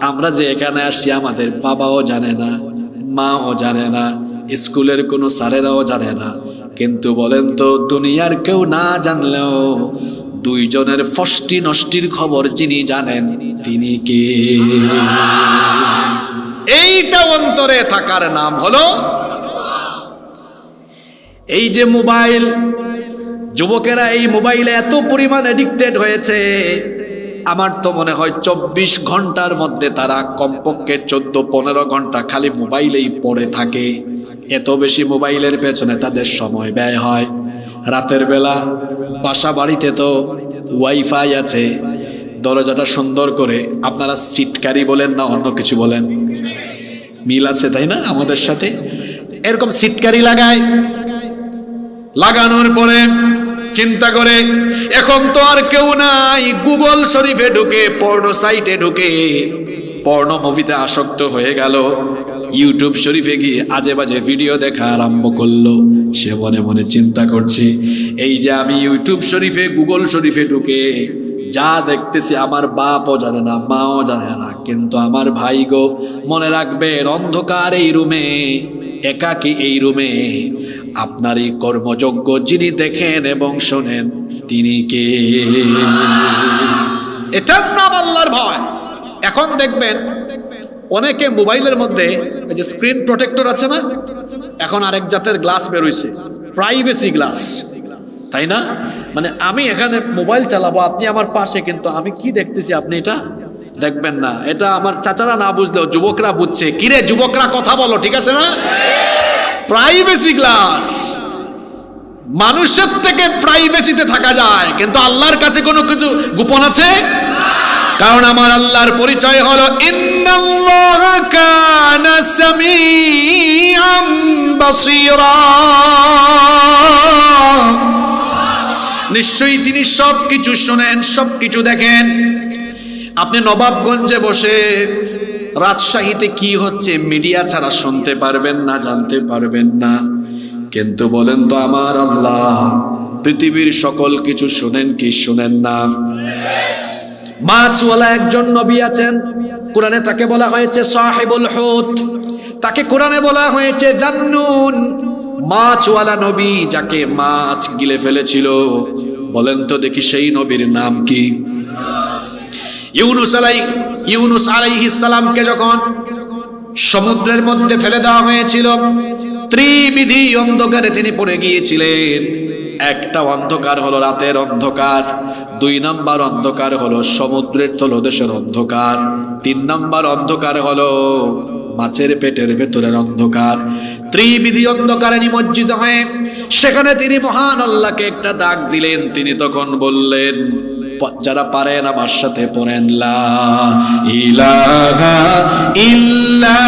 আমরা যে এখানে আসছি আমাদের বাবাও জানে না, মাও জানে না, স্কুলের কোনো স্যারেরাও জানে না। কিন্তু বলেন তো, দুনিয়ার কেউ না জানলেও 2 জনের ফষ্টি নষ্টির খবর যিনি জানেন তিনি কে? এইটা অন্তরে থাকার নাম হলো। এই যে মোবাইল, যুবকেরা এই মোবাইলে এত পরিমাণ এডিক্টেড হয়েছে, আমার তো মনে হয় 24 ঘন্টার মধ্যে তারা কমপক্ষে 14-15 ঘন্টা খালি মোবাইলেই পড়ে থাকে। এত বেশি মোবাইলের পেছনে তাদের সময় ব্যয় হয়। রাতের বেলা বাসা বাড়িতে তো ওয়াইফাই আছে, দরজাটা সুন্দর করে, আপনারা সিটকারি বলেন না অন্য কিছু বলেন, মিল আছে তাই না আমাদের সাথে? এরকম সিটকারি লাগায়, লাগানোর পরে চিন্তা করে এখন তো আর কেউ নাই, গুগল শরীফে ঢুকে, পর্ন সাইটে ঢুকে পর্ন মুভিতে আসক্ত হয়ে গেল। ইউটিউব শরীফে গিয়ে আজে বাজে ভিডিও দেখা আরম্ভ করলো। সে মনে মনে চিন্তা করছে, এই যে আমি ইউটিউব শরীফে, গুগল শরীফে ঢুকে যা দেখতেছি আমার বাপও জানে না, মাও জানে না, কিন্তু আমার ভাই গো, মনে রাখবেন অন্ধকার এই রুমে, একাকী এই রুমে আপনারই কর্মযোগ্য যিনি দেখেন এবং শোনেন তিনি কে? এটার নাম আল্লাহর ভয়। এখন দেখবেন অনেকে মোবাইলের মধ্যে ওই যে স্ক্রিন প্রোটেক্টর আছে না, এখন আরেক জাতের গ্লাস বের হইছে, প্রাইভেসি গ্লাস, তাই না? মানে আমি এখানে মোবাইল চালাবো, আপনি আমার পাশে, কিন্তু আমি কি দেখতেছি আপনি এটা দেখবেন না। এটা আমার চাচারা না বুঝলেও যুবকরা বুঝছে। কিরে যুবকরা কথা বলো, ঠিক আছে না? Privacy glass. মানুষের থেকে প্রাইভেসিতে থাকা যায়, কিন্তু আল্লাহর কাছে কোনো কিছু গোপন আছে? কারণ আমার আল্লাহর পরিচয় হলো ইন্নাল্লাহা কানা সামিআম বাসীরা। নিশ্চয়ই তিনি সবকিছু শুনেন, সবকিছু দেখেন। আপনি নবাবগঞ্জে বসে রাজশাহীতে কি হচ্ছে মিডিয়া ছাড়া শুনতে পারবেন না, জানতে পারবেন না। কিন্তু বলেন তো আমার আল্লাহ পৃথিবীর সকল কিছু শুনেন কি শুনেন না? মাছওয়ালা একজন নবী আছেন, কোরআনে তাকে বলা হয়েছে সাহিবুল হুত, তাকে কোরআনে বলা হয়েছে যান্নুন। মাছওয়ালা নবী, যাকে মাছ গিলে ফেলেছিল। বলেন তো দেখি সেই নবীর নাম কি? ইউনুস আলাইহিস সালামকে যখন সমুদ্রের মধ্যে ফেলে দেওয়া হয়েছিল, ত্রিবিধি অন্ধকারে তিনি পড়ে গিয়েছিলেন। একটা অন্ধকার হলো রাতের অন্ধকার, 2 নাম্বার অন্ধকার হলো সমুদ্রের তলদেশের অন্ধকার, 3 নাম্বার অন্ধকার হলো মাছের পেটের ভেতরের অন্ধকার। ত্রিবিধি অন্ধকারে নিমজ্জিত হয়ে সেখানে তিনি মহান আল্লাহকে একটা ডাক দিলেন। তিনি তখন বললেন, যারা পারেন আমার সাথে পড়েন, লা ইলাহা ইল্লা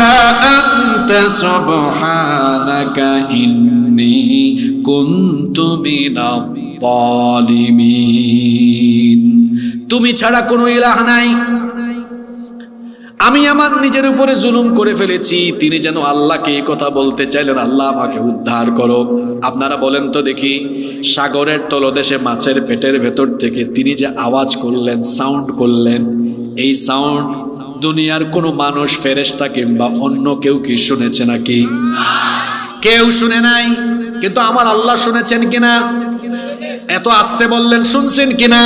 আনতা সুবহানাকা ইন্নী কুনতু মিনাজ জালিমিন। তুমি ছাড়া কোনো ইলাহ নাই, আমি আমার নিজের উপরে জুলুম করে ফেলেছি। তিনি যেন আল্লাহকে এই কথা বলতে চাইলেন, আল্লাহ আমাকে উদ্ধার করো। আপনারা বলেন তো দেখি, সাগরের তলদেশে মাছের পেটের ভেতর থেকে তিনি যে আওয়াজ করলেন, সাউন্ড করলেন, এই সাউন্ড দুনিয়ার কোনো মানুষ, ফেরেশতা কিংবা অন্য কেউ কি শুনেছে নাকি? কেউ শুনে নাই। কিন্তু আমার আল্লাহ শুনেছেন কিনা? এত আস্তে বললেন, শুনছেন কিনা?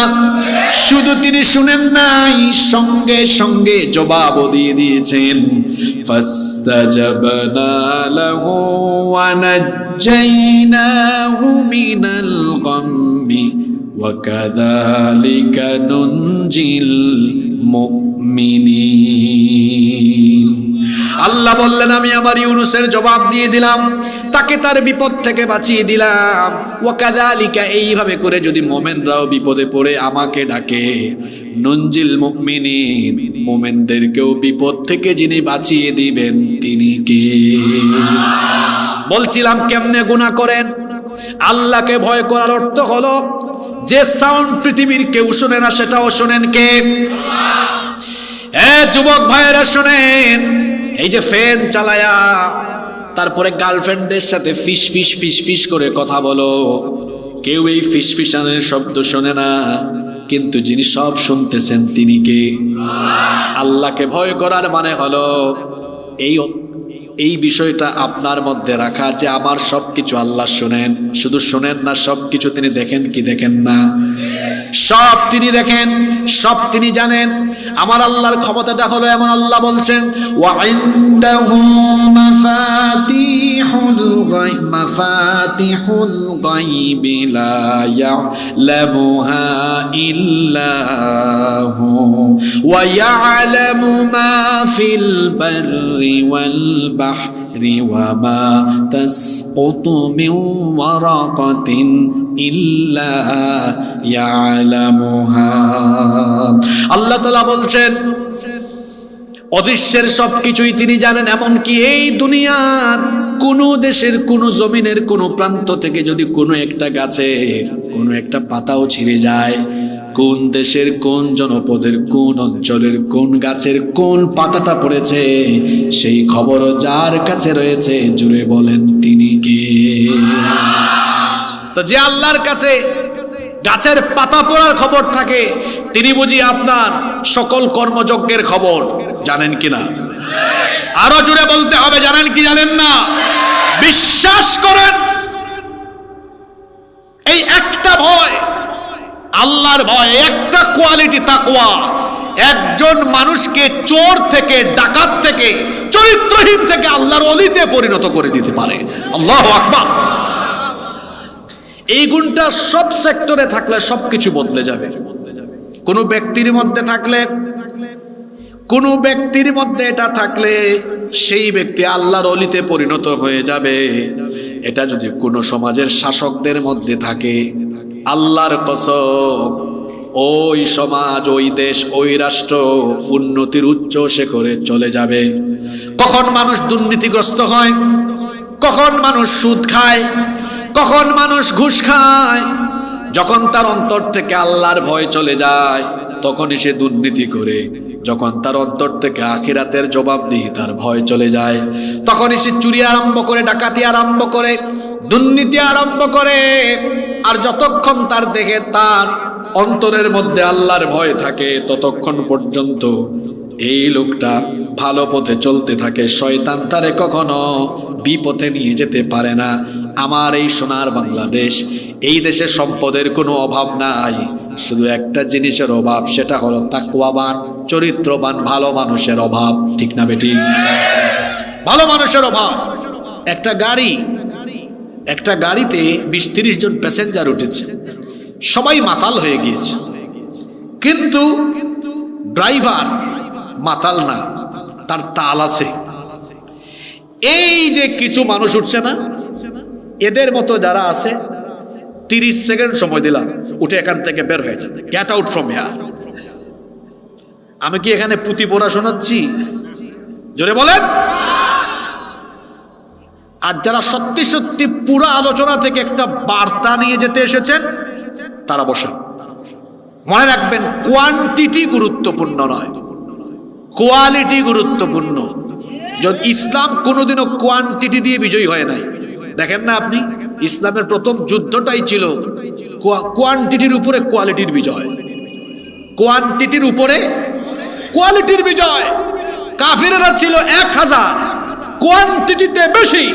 শুধু তিনি শুনেন নাই, সঙ্গে সঙ্গে জবাবও দিয়ে দিয়েছেন। ফাস্তাজাবনা লাহু ওয়া নাজ্জাইনাহু মিনাল গাম্মি ওয়া কাযালিকা নুনজিল মুমিনিন। আল্লাহ বললেন, আমি আমার ইউনুসের জবাব দিয়ে দিলাম, তাকে তার বিপদ থেকে বাঁচিয়ে দিলাম। ওয়া কাযালিকা, এইভাবে করে যদি মুমিনরাও বিপদে পড়ে আমাকে ডাকে, নুনজিল মুমিনিন, মুমিনদেরকেও বিপদ থেকে যিনি বাঁচিয়ে দিবেন তিনি কে? বলছিলাম কেমনে গুনাহ করেন। আল্লাহকে ভয় করার অর্থ হলো যে সাউন্ড পৃথিবীর কেউ শুনে না সেটাও শোনেন কে? যুবক ভাইয়েরা শোনেন, এই যে ফ্যান চালায়া তারপরে গার্লফ্রেন্ডদের সাথে ফিস ফিস ফিস ফিস করে কথা বলো, কেউ এই ফিস ফিসানের শব্দ শোনে না, কিন্তু যিনি সব শুনতেছেন তিনি কে? আল্লাহকে ভয় করার মানে হলো এই বিষয়টা আপনার মধ্যে রাখা যে আমার সবকিছু আল্লাহ শুনেন। শুধু শুনেন না, সবকিছু তিনি দেখেন কি দেখেন না? সব তিনি দেখেন, সব তিনি জানেন। আমার আল্লাহর ক্ষমতাটা হলো এমন, আল্লাহ বলছেন ওয়া ইনদাহু মাফাতিহুল গায়বি লা ইয়ালামুহা ইল্লা হু ওয়া ইয়ালামু মা ফিল বাররি ওয়াল বাহরি ওয়া মা তাসকুতু মিন ওয়ারাকাতিন ইল্লা ইয়ালামুহা। আল্লাহ তাআলা বলছেন অদৃশ্যের সবকিছুই তিনি জানেন। এমনকি এই দুনিয়ার কোন দেশের কোন জমিনের কোন প্রান্ত থেকে যদি কোনো একটা গাছের কোনো একটা পাতাও ছিঁড়ে যায়, কোন দেশের কোন জনপদের কোন অঞ্চলের কোন গাছের কোন পাতাটা পড়েছে, সেই খবরও যার কাছে রয়েছে। জুড়ে বলেন তিনি কে? তো যে আল্লাহর কাছে গাছের পাতা পড়ার খবর থাকে, তিনি বুঝি আপনার সকল কর্মযজ্ঞের খবর জানেন কিনা? আরো জোরে বলতে হবে, জানেন কি জানেন না? বিশ্বাস করেন, এই একটা ভয় আল্লাহর ভয় একটা কোয়ালিটি তাকওয়া একজন মানুষকে চোর থেকে, ডাকাত থেকে, চরিত্রহীন থেকে আল্লাহর ওলিতে পরিণত করে দিতে পারে। আল্লাহু আকবার। এই গুণটা সব সেক্টরে থাকলে সবকিছু বদলে যাবে। কোন ব্যক্তির মধ্যে থাকলে, কোন ব্যক্তির মধ্যে এটা থাকলে সেই ব্যক্তি আল্লাহর ওলিতে পরিণত হয়ে যাবে। এটা যদি কোনো সমাজের শাসকদের মধ্যে থাকে, আল্লাহর কসম ওই সমাজ, ওই দেশ, ওই রাষ্ট্র উন্নতির উচ্চ শিখরে চলে যাবে। কখন মানুষ দুর্নীতিগ্রস্ত হয়, কখন মানুষ সুদ খায়, কখন মানুষ ঘুষ খায়, যখন তার অন্তর থেকে আল্লাহর ভয় চলে যায় তখনই সে দুর্নীতি করে। যখন তার অন্তর থেকে আখিরাতের জবাবদিহিতার ভয় চলে যায় তখনই সে চুরি আরম্ভ করে, ডাকাতি আরম্ভ করে, দুর্নীতি আরম্ভ করে। আর যতক্ষণ তার দেখে তার অন্তরের মধ্যে আল্লাহর ভয় থাকে ততক্ষণ পর্যন্ত এই লোকটা ভালো পথে চলতে থাকে। শয়তান তারে কখনো বিপথে নিয়ে যেতে পারে না। আমার এই সোনার বাংলাদেশ, এই দেশে সম্পদের কোনো অভাব নাই, শুধু একটা জিনিসের অভাব, সেটা হলো তাকওয়াবান, চরিত্রবান ভালো মানুষের অভাব। ঠিক না বেটি? ভালো মানুষের অভাব। একটা গাড়িতে 20-30 জন প্যাসেঞ্জার উঠেছে, সবাই মাতাল হয়ে গিয়েছে, কিন্তু ড্রাইভার মাতাল না, তার তাল আছে। এই যে কিছু মানুষ উঠছে না, এদের মতো যারা আছে 30 সেকেন্ড সময় দিলাম, উঠে এখান থেকে বের হয়ে যাবে, গেট আউট ফ্রম হিয়ার। আমি কি এখানে পুঁথি পড়া শোনাচ্ছি? জোরে বলেন। আর যারা সত্যি সত্যি পুরো আলোচনা থেকে একটা বার্তা নিয়ে যেতে এসেছেন তারা বসেন। মনে রাখবেন, কোয়ান্টিটি গুরুত্বপূর্ণ নয়, কোয়ালিটি গুরুত্বপূর্ণ। যদি ইসলাম কোনোদিনও কোয়ান্টিটি দিয়ে বিজয়ী হয় নাই। দেখেন না আপনি, ইসলামের প্রথম যুদ্ধটাই ছিল কোয়ান্টিটির উপরে কোয়ালিটির বিজয়, কোয়ান্টিটির উপরে কোয়ালিটির বিজয়। কাফিররা ছিল 1000, কোয়ান্টিটিতে বেশি,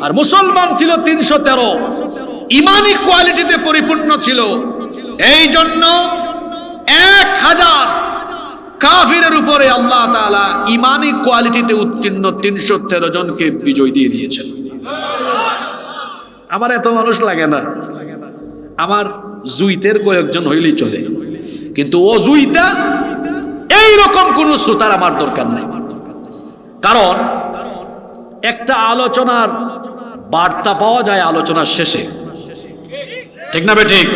আর মুসলমান ছিল 313, ইমানি কোয়ালিটিতে পরিপূর্ণ ছিল। এই জন্য 1000 কাফিরের উপরে আল্লাহ তাআলা ইমানি কোয়ালিটিতে উত্তীর্ণ 313 জনকে বিজয় দিয়ে দিয়েছেন। আমার এত মানুষ লাগে না, আমার জুইতের কয়েকজন হইলেই চলে, কিন্তু ও জুইতা এইরকম কোন শ্রোতার আমার দরকার নেই। কারণ একটা আলোচনার বার্তা পাওয়া যায় আলোচনার শেষে, ঠিক না বেঠিক?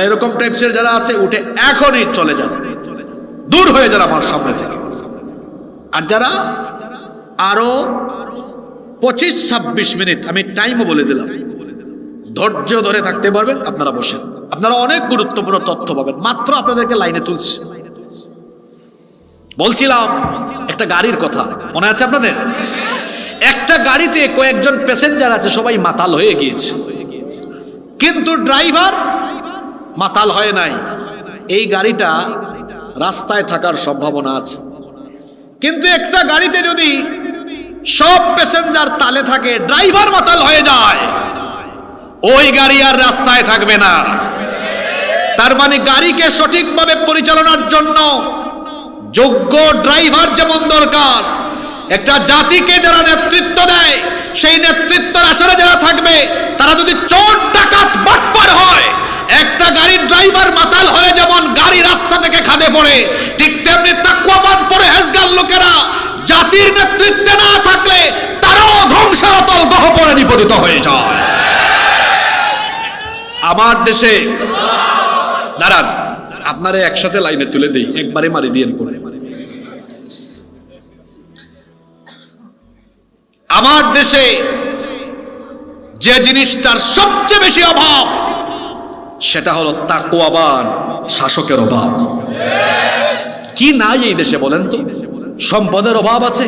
এরকম টাইপসের যারা আছে উঠে এখনই চলে যান, দূর হয়ে যান আমার সামনে থেকে। আর যারা আরো 25-26 মিনিট, আমি টাইমও বলে দিলাম, ধৈর্য ধরে থাকতে পারবেন, আপনারা বসেন, আপনারা অনেক গুরুত্বপূর্ণ তথ্য পাবেন। মাত্র আপনাদেরকে লাইনে তুলছি। বলছিলাম একটা গাড়ির কথা, মনে আছে আপনাদের? একটা গাড়িতে কয়েকজন প্যাসেঞ্জার আছে, সবাই মাতাল হয়ে গিয়েছে, কিন্তু ড্রাইভার মাতাল হয় নাই। এই গাড়িটা রাস্তায় থাকার সম্ভাবনা আছে, কিন্তু একটা গাড়িতে যদি সব প্যাসেঞ্জার তালে থাকে, ড্রাইভার মাতাল হয়ে যায়, ওই গাড়ি আর রাস্তায় থাকবে না। তার মানে গাড়িকে সঠিকভাবে পরিচালনার জন্য যোগ্য ড্রাইভার যেমন দরকার, একটা জাতিকে যারা নেতৃত্ব দেয়, সেই নেতৃত্বের আসরে যারা থাকবে তারা যদি চোর ডাকাত বাটপার হয়, একটা গাড়ির ড্রাইভার মাতাল হলে যেমন গাড়ি রাস্তা থেকে খাদে পড়ে, ঠিক তেমনি তাকওয়াবান পরহেজগার লোকেরা জাতির নেতৃত্বে না থাকলে তারাও ধ্বংসের অতল গহ্বরে নিপতিত হয়ে যায়। আমার দেশে দাঁড়ান, আপনারা একসাথে লাইনে তুলে দেই, একবারে মারি দিয়েন পড়ে। আমার দেশে যে জিনিসটার সবচেয়ে বেশি অভাব সেটা হলো তাকওয়াবান শাসকের অভাব। কি নাই এই দেশে বলেন তো? সম্পদের অভাব আছে।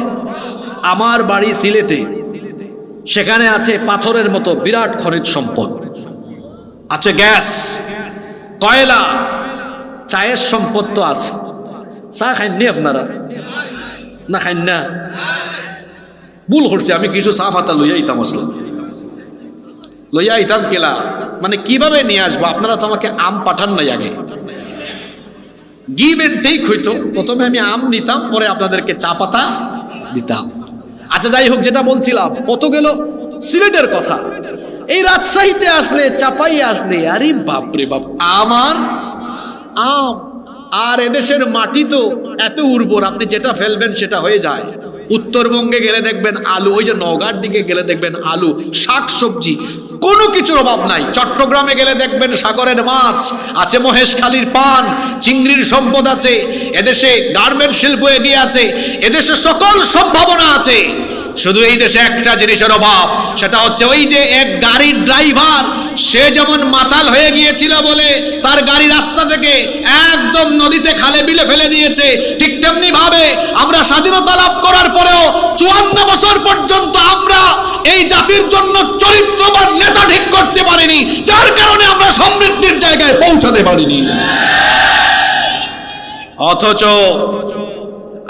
আমার বাড়ি সিলেটে, সেখানে আছে পাথরের মতো বিরাট খনিজ সম্পদ, আছে গ্যাস, কয়লা, চায়ের সম্পদ তো আছে। চা খাইনি আপনারা? না খাইন না? ভুল করছি, আমি কিছু চা পাতা লইয়া ইতাম আসলাম। লইয়া আইতাম কেলা, মানে কিভাবে নিয়ে আসবো? আপনারা তো আমাকে আম পাঠান নাই আগে, গিভ এন্ড টেক হইতো। প্রথমে আমি আম নিতাম, পরে আপনাদেরকে চা পাতা দিতাম। আচ্ছা যাই হোক, যেটা বলছিলাম, কত গেল সিলেটের কথা। এই রাজশাহীতে আসলে, চাপাইয়ে আসলে, আরে বাপরে বাপ, আমার আম। আর এদেশের মাটি তো এত উর্বর, আপনি যেটা ফেলবেন সেটা হয়ে যায়। উত্তরবঙ্গে গেলে দেখবেন আলু, ওই যে নওগাঁর দিকে গেলে দেখবেন আলু, শাক সবজি, কোনো কিছুর অভাব নাই। চট্টগ্রামে গেলে দেখবেন সাগরের মাছ আছে, মহেশখালীর পান, চিংড়ির সম্পদ আছে। এদেশে গার্মেন্ট শিল্প এগিয়ে আছে, এদেশে সকল সম্ভাবনা আছে। শুধু এই দেশে একটা জিনিসের অভাব, সেটা হচ্ছে ওই যে এক গাড়ির ড্রাইভার, সে যেমন মাতাল হয়ে গিয়েছিল বলে তার গাড়ি রাস্তা থেকে একদম নদীতে খালে বিলে ফেলে দিয়েছে, ঠিক তেমনি ভাবে আমরা স্বাধীনতা লাভ করার পরেও 54 বছর পর্যন্ত আমরা এই জাতির জন্য চরিত্রবান নেতা ঠিক করতে পারিনি, যার কারণে আমরা সমৃদ্ধির জায়গায় পৌঁছাতে পারিনি। অথচ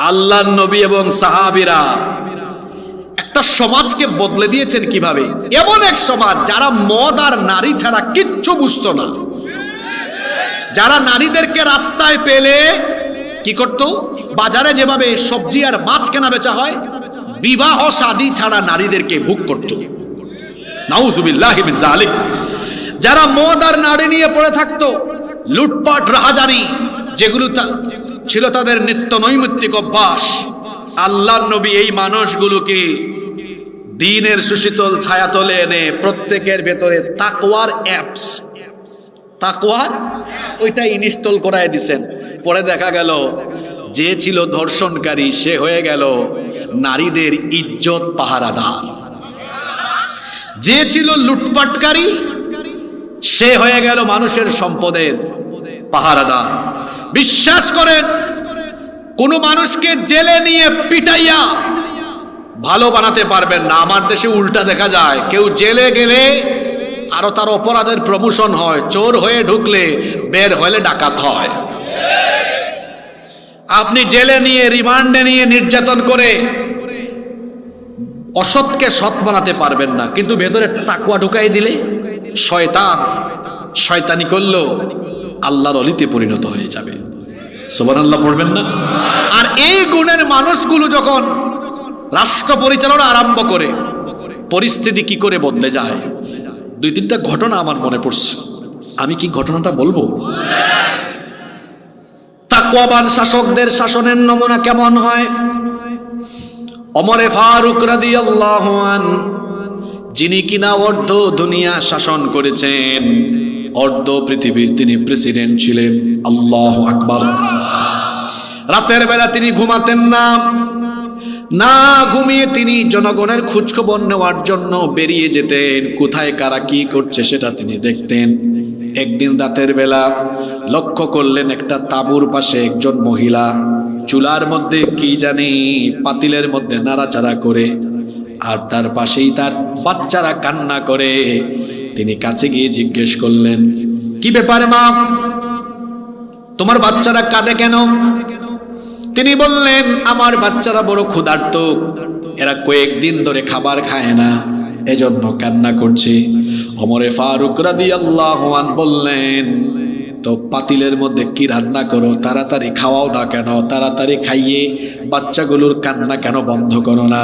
আল্লাহর নবী এবং সাহাবীরা একটা সমাজকে বদলে দিয়েছেন কিভাবে। এমন এক সমাজ যারা মদ আর নারী ছাড়া কিচ্ছু বুঝতো না, যারা নারীদেরকে রাস্তায় পেলে কি করত, বাজারে যেভাবে সবজি আর মাছ কেনা বেচা হয়, বিবাহ শাদী ছাড়া নারীদেরকে ভোগ করত। নাউজুবিল্লাহি মিন যালিক। যারা মদ আর নারী নিয়ে পড়ে থাকতো, লুটপাট রাহাজানি, যেগুলো ছিল তাদের নিত্য নৈমিত্তিক অভ্যাস, আল্লাহর নবী এই মানুষগুলোকে দ্বীনের সুশীতল ছায়াতলে এনে প্রত্যেকের ভেতরে তাকওয়ার অ্যাপস, তাকওয়ার ওইটা ইনস্টল করায় দিছেন। পরে দেখা গেল যে ছিল ধর্ষণকারী সে হয়ে গেল নারীদের ইজ্জত পাহারাদার, যে ছিল লুটপাটকারী সে হয়ে গেল মানুষের সম্পদের পাহারাদার। বিশ্বাস করেন, কোন মানুষকে জেলে নিয়ে পিটাইয়া ভালো বানাতে পারবেন না। আমার দেশে উল্টা দেখা যায়, কেউ জেলে গেলে আরো তার অপরাধের প্রমোশন হয়, চোর হয়ে ঢুকলে বের হলে ডাকাত হয়। আপনি জেলে নিয়ে, রিমান্ডে নিয়ে নির্যাতন করে অসৎকে সৎ বানাতে পারবেন না, কিন্তু ভেতরে টাকুয়া ঢুকাই দিলে শয়তান শয়তানি করলো আল্লাহর অলিতে পরিণত হয়ে যাবে। সুবহানাল্লাহ পড়বেন না? আর এই গুণের মানুষগুলো যখন রাষ্ট্র পরিচালনা আরম্ভ করে, পরিস্থিতি কি করে বদলে যায়। 2-3টা ঘটনা আমার মনে পড়ছে, আমি কি ঘটনাটা বলবো? তাকওয়াবান শাসকদের শাসনের নমুনা কেমন হয়? ওমরে ফারুক রাদিয়াল্লাহু আনহু, যিনি কিনা অর্ধ দুনিয়া শাসন করেছেন, অর্ধ পৃথিবীর তিনি প্রেসিডেন্ট ছিলেন। আল্লাহু আকবার। রাতের বেলা তিনি ঘুমাতেন না, না ঘুমিয়ে তিনি জনগণের খোঁজখবর নেওয়ার জন্য বেরিয়ে যেতেন, কোথায় কারা কি করছে সেটা তিনি দেখতেন। একদিন রাতের বেলা লক্ষ্য করলেন একটা তাঁবুর পাশে একজন মহিলা চুলার মধ্যে কি জানি পাতিলের মধ্যে নাড়াচাড়া করে, আর তার পাশেই তার বাচ্চারা কান্না করে। তিনি কাছে গিয়ে জিজ্ঞেস করলেন, কি ব্যাপারে মা, তোমার বাচ্চারা কাঁদে কেন? তিনি বললেন, আমার বাচ্চারা বড় ক্ষুধার্ত, এরা কয়েকদিন ধরে খাবার খায় না, এজন্য কান্না করছে। ওমরে ফারুক রাদিয়াল্লাহু আনহু বললেন, তো পাতিলের মধ্যে কি রান্না করো, তাড়াতাড়ি খাওয়াও না কেন, তাড়াতাড়ি খাইয়ে বাচ্চাগুলোর কান্না কেন বন্ধ করো না?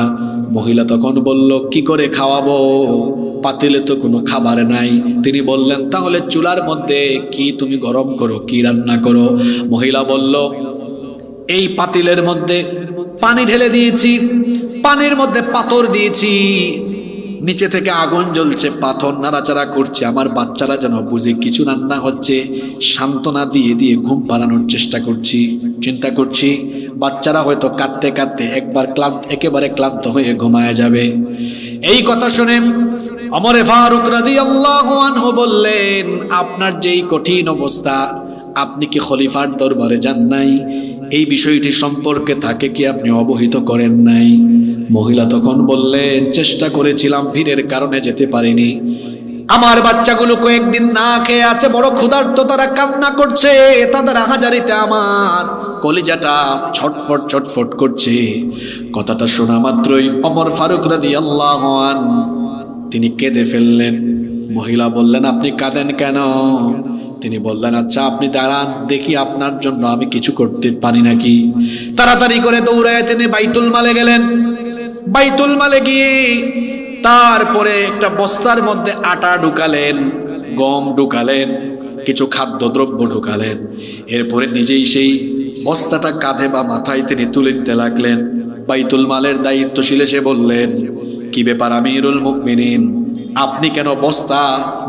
মহিলা তখন বলল, কি করে খাওয়াবো, পাতিলে তো কোনো খাবার নাই। তিনি বললেন, তাহলে চুলার মধ্যে কি তুমি গরম করো, কি রান্না করো? মহিলা বলল, এই পাতিলের মধ্যে পানি ঢেলে দিয়েছি, পানির মধ্যে পাথর দিয়েছি, নিচে থেকে আগুন জ্বলছে, পাথর নাড়াচাড়া করছে, আমার বাচ্চারা যেন বুঝে কিছু রান্না হচ্ছে। সান্ত্বনা দিয়ে দিয়ে ঘুম পাড়ানোর চেষ্টা করছি, চিন্তা করছি বাচ্চারা হয়তো কাঁদতে কাঁদতে একেবারে ক্লান্ত হয়ে ঘুমায় যাবে। এই কথা শুনে ওমরে ফারুক রাদিয়াল্লাহু আনহু বললেন, আপনার যেই কঠিন অবস্থা, আপনি কি খলিফার দরবারে যান নাই? এই বিষয়টি সম্পর্কে তাকে কি আপনি অবহিত করেন নাই? মহিলা তখন বললেন, চেষ্টা করেছিলাম, ভিড়ের কারণে যেতে পারিনি। আমার বাচ্চাগুলো কয়েকদিন না খেয়ে আছে, বড় ক্ষুধার্ত, তারা কান্না করছে, তাদের আহাজারিতে আমার কলিজাটা ছটফট ছটফট করছে। কথাটা শোনা মাত্রই ওমর ফারুক রাদিয়াল্লাহু আনহু তিনি কেঁদে ফেললেন। মহিলা বললেন, আপনি কাঁদেন কেন? তিনি বললেন, আচ্ছা আপনি দাঁড়ান, দেখি আপনার জন্য আমি কিছু করতে পারি নাকি। তাড়াতাড়ি করে দৌড়ায় তিনি বাইতুল মালে গেলেন। বাইতুল মালে গিয়ে তারপরে একটা বস্তার মধ্যে আটা ঢুকালেন, গম ঢুকালেন, কিছু খাদ্যদ্রব্য ঢুকালেন। এরপরে নিজেই সেই বস্তাটা কাঁধে বা মাথায় তিনি তুলে নিতে লাগলেন। বাইতুল মালের দায়িত্বশীল এসে বললেন, কি ব্যাপার আমিরুল মুমিনিন, আপনি কেন বস্তা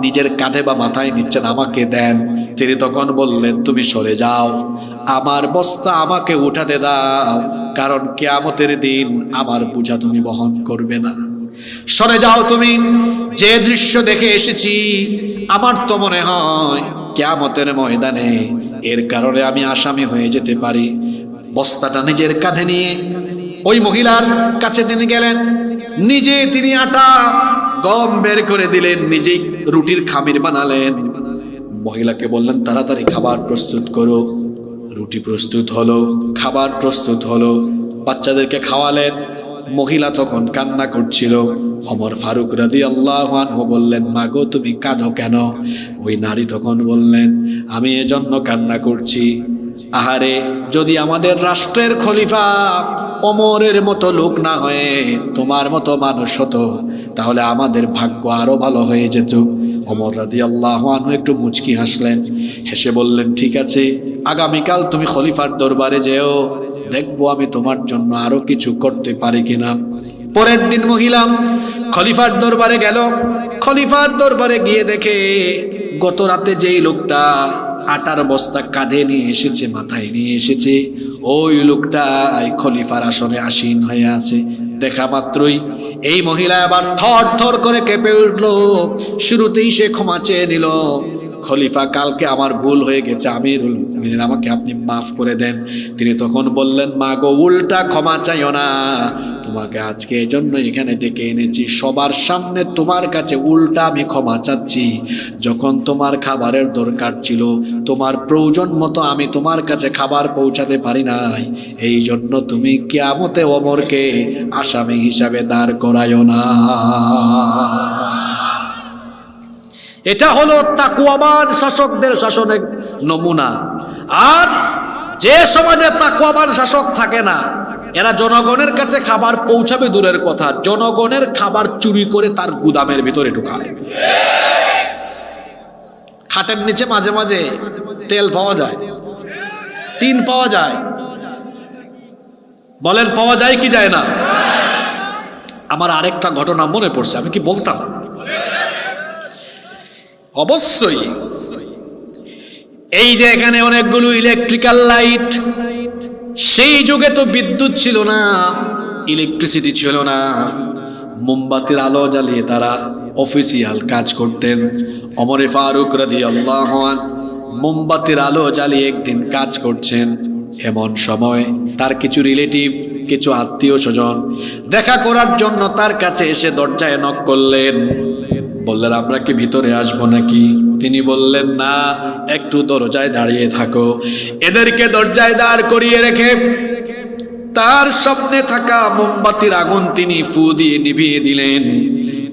নিজের কাঁধে বা মাথায় নিচ্ছেন, আমাকে দেন। তিনি তখন বললেন, তুমি সরে যাও, আমার বস্তা আমাকে উঠাতে দাও, কারণ কিয়ামতের দিন আমার বোঝা তুমি বহন করবে না। সরে যাও তুমি, যে দৃশ্য দেখে এসেছি আমার তো মনে হয় কিয়ামতের ময়দানে এর কারণে আমি আসামি হয়ে যেতে পারি। বস্তাটা নিজের কাঁধে নিয়ে ওই মহিলার কাছে তিনি গেলেন, নিজে তিনি আটা গম বের করে দিলেন, নিজেই রুটির খামির বানালেন। মহিলাকে বললেন, তাড়াতাড়ি খাবার প্রস্তুত করো। রুটি প্রস্তুত হলো, খাবার প্রস্তুত হলো, বাচ্চাদেরকে খাওয়ালেন। মহিলা তখন কান্না করছিল। ওমর ফারুক রাদিয়াল্লাহু আনহু বললেন, মা গো তুমি কাঁদো কেন? ওই নারী তখন বললেন, আমি এজন্য কান্না করছি, আহারে যদি আমাদের রাষ্ট্রের খলিফা ওমরের মতো লোক না হয়ে তোমার মতো মানুষ হতো, তাহলে আমাদের ভাগ্য আরো ভালো হয়ে যেত। ওমর রাদিয়াল্লাহু আনহু একটু মুচকি হাসলেন, হেসে বললেন, ঠিক আছে, আগামীকাল তুমি খলিফার দরবারে যেও, দেখবো আমি তোমার জন্য আরো কিছু করতে পারি কিনা। পরের দিন মহিলা খলিফার দরবারে গেল। খলিফার দরবারে গিয়ে দেখে গত রাতে যেই লোকটা আটার বস্তা কাঁধে নিয়ে এসেছে, মাথায় নিয়ে এসেছে, ওই লোকটা খলিফার আসনে আসীন হয়ে আছে। দেখা মাত্রই এই মহিলা আবার থর থর করে কেঁপে উঠল। শুরুতেই সে ক্ষমা চেয়ে নিল, খলিফা কালকে আমার ভুল হয়ে গেছে, আমিরুল মুমিনিন আমাকে আপনি মাফ করে দেন। তিনি তখন বললেন, মা গো উল্টা ক্ষমা চাইও না, তোমাকে আজকে এই জন্য এখানে ডেকে এনেছি, সবার সামনে তোমার কাছে উল্টা আমি ক্ষমা চাচ্ছি। যখন তোমার খাবারের দরকার ছিল, তোমার প্রয়োজন মতো আমি তোমার কাছে খাবার পৌঁছাতে পারি নাই, এই জন্য তুমি কিয়ামতে ওমরকে আসামি হিসাবে দাঁড় করায়ও না। এটা হলো তাকওয়াবান শাসকদের শাসনের নমুনা। আর যে সমাজে তাকওয়াবান শাসক থাকে না, এরা জনগণের কাছে খাবার পৌঁছাবে দূরের কথা, জনগণের খাবার চুরি করে তার গুদামের ভিতরে ঢুকায়। খাটের নিচে মাঝে মাঝে তেল পাওয়া যায়, টিন পাওয়া যায়, বলেন পাওয়া যায় কি যায় না? আমার আরেকটা ঘটনা মনে পড়ছে, আমি কি বলতাম? অবশ্যই। এই যে এখানে অনেকগুলো ইলেকট্রিক্যাল লাইট, সেই যুগে তো বিদ্যুৎ ছিল না, ইলেকট্রিসিটি ছিল না, মোমবাতির আলো জ্বালিয়ে তারা অফিসিয়াল কাজ করতেন। ওমর ফারুক রাদিয়াল্লাহু আনহু মোমবাতির আলো জ্বালিয়ে একদিন কাজ করছেন। এমন সময় তার কিছু রিলেটিভ, কিছু আত্মীয় স্বজন দেখা করার জন্য তার কাছে এসে দরজায় নক করলেন। বললেন, আমরা কি ভিতরে আসবো নাকি? তিনি বললেন, না, একটু দরজায় দাঁড়িয়ে থাকো। এদেরকে দরজায় দাঁড় করিয়ে রেখে তার স্বপ্নে থাকা মোমবাতির আগুন তিনি ফু দিয়ে নিভিয়ে দিলেন।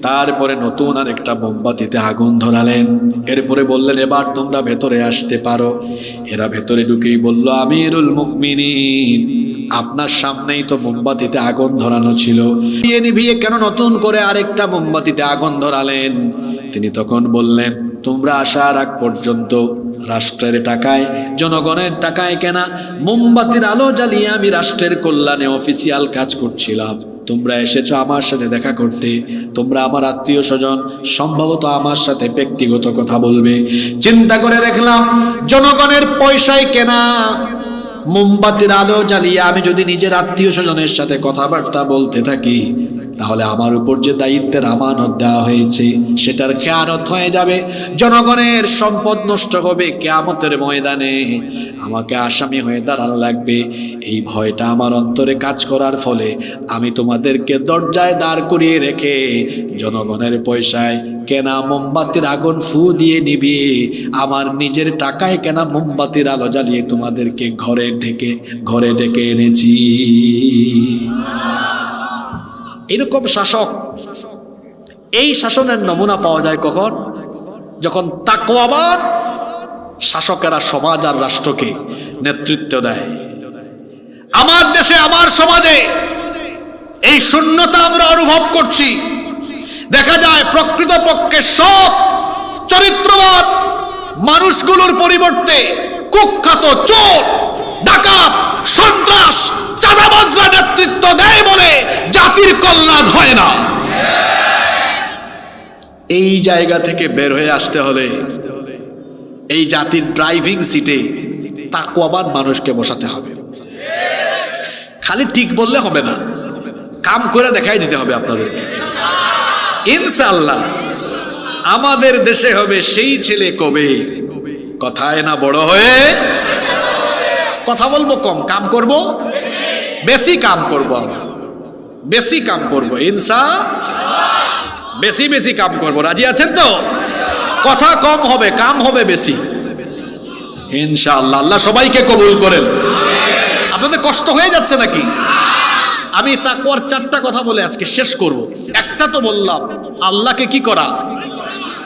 তারপরে নতুন আর একটা মোমবাতিতে আগুন ধরালেন। এরপরে বললেন, এবার তোমরা ভেতরে আসতে পারো। এরা ভেতরে ঢুকেই বলল, আমিরুল মুমিনিন আপনার সামনেই তো মোমবাতিতে আগুন ধরানো ছিল, নিভিয়ে কেন নতুন করে আরেকটা মোমবাতিতে আগুন ধরালেন? তিনি তখন বললেন, তোমরা আসার আগ পর্যন্ত রাষ্ট্রের টাকায়, জনগণের টাকায় কেনা মোমবাতির আলো জ্বালিয়ে আমি রাষ্ট্রের কল্যাণে অফিসিয়াল কাজ করছিলাম। তোমরা এসেছো আমার সাথে দেখা করতে, তোমরা আমার আত্মীয় স্বজন, সম্ভবত আমার সাথে ব্যক্তিগত কথা বলবে। চিন্তা করে দেখলাম, জনগণের পয়সায় কেনা মোমবাতির আলো জ্বালিয়ে আমি যদি নিজের আত্মীয় স্বজনের সাথে কথাবার্তা বলতে থাকি, তাহলে আমার উপর যে দায়িত্বের আমানত দেওয়া হয়েছে সেটার খেয়ানত হয়ে যাবে, জনগণের সম্পদ নষ্ট হবে, কিয়ামতের ময়দানে আমাকে আসামি হয়ে দাঁড়ানো লাগবে। এই ভয়টা আমার অন্তরে কাজ করার ফলে আমি তোমাদেরকে দরজায় দাঁড় করিয়ে রেখে জনগণের পয়সায় কেনা মোমবাতির আগুন ফু দিয়ে নিভিয়ে আমার নিজের টাকায় কেনা মোমবাতির আলো জ্বালিয়ে তোমাদেরকে ঘরে ডেকে এনেছি। এরকম শাসক, এই শাসনের নমুনা পাওয়া যায় কখন? যখন তাকওয়াবান শাসকেরা সমাজ আর রাষ্ট্রকে নেতৃত্ব দেয়। আমার দেশে, আমার সমাজে এই শূন্যতা আমরা অনুভব করছি। দেখা যায় প্রকৃতপক্ষে সৎ চরিত্রবান মানুষগুলোর পরিবর্তে কুখ্যাত চোর, ডাকাত, সন্ত্রাস, চাঁদাবাজরা নেতৃত্ব দেয় বলে জাতির কল্যাণ হয় না। এই জায়গা থেকে বের হয়ে আসতে হলে এই জাতির ড্রাইভিং সিটে তাকওয়াবান মানুষকে বসাতে হবে। খালি ঠিক বললে হবে না, কাম করে দেখাই দিতে হবে আপনাদেরকে। ইনশাআল্লাহ আমাদের দেশে হবে সেই ছেলে কবে কথায় না বড় হয়ে, কথা বলবো কম, কাম করব বেশি, কাম করব বেশি, কাম করব বেশি বেশি কাম করব। রাজি আছেন তো? কথা কম হবে, কাম হবে বেশি ইনশাআল্লাহ। আল্লাহ সবাইকে কবুল করেন। আপনাদের কষ্ট হয়ে যাচ্ছে নাকি? আমি তাকওয়ার 4টা কথা বলে আজকে শেষ করব। একটা তো বললাম আল্লাহকে কি করা,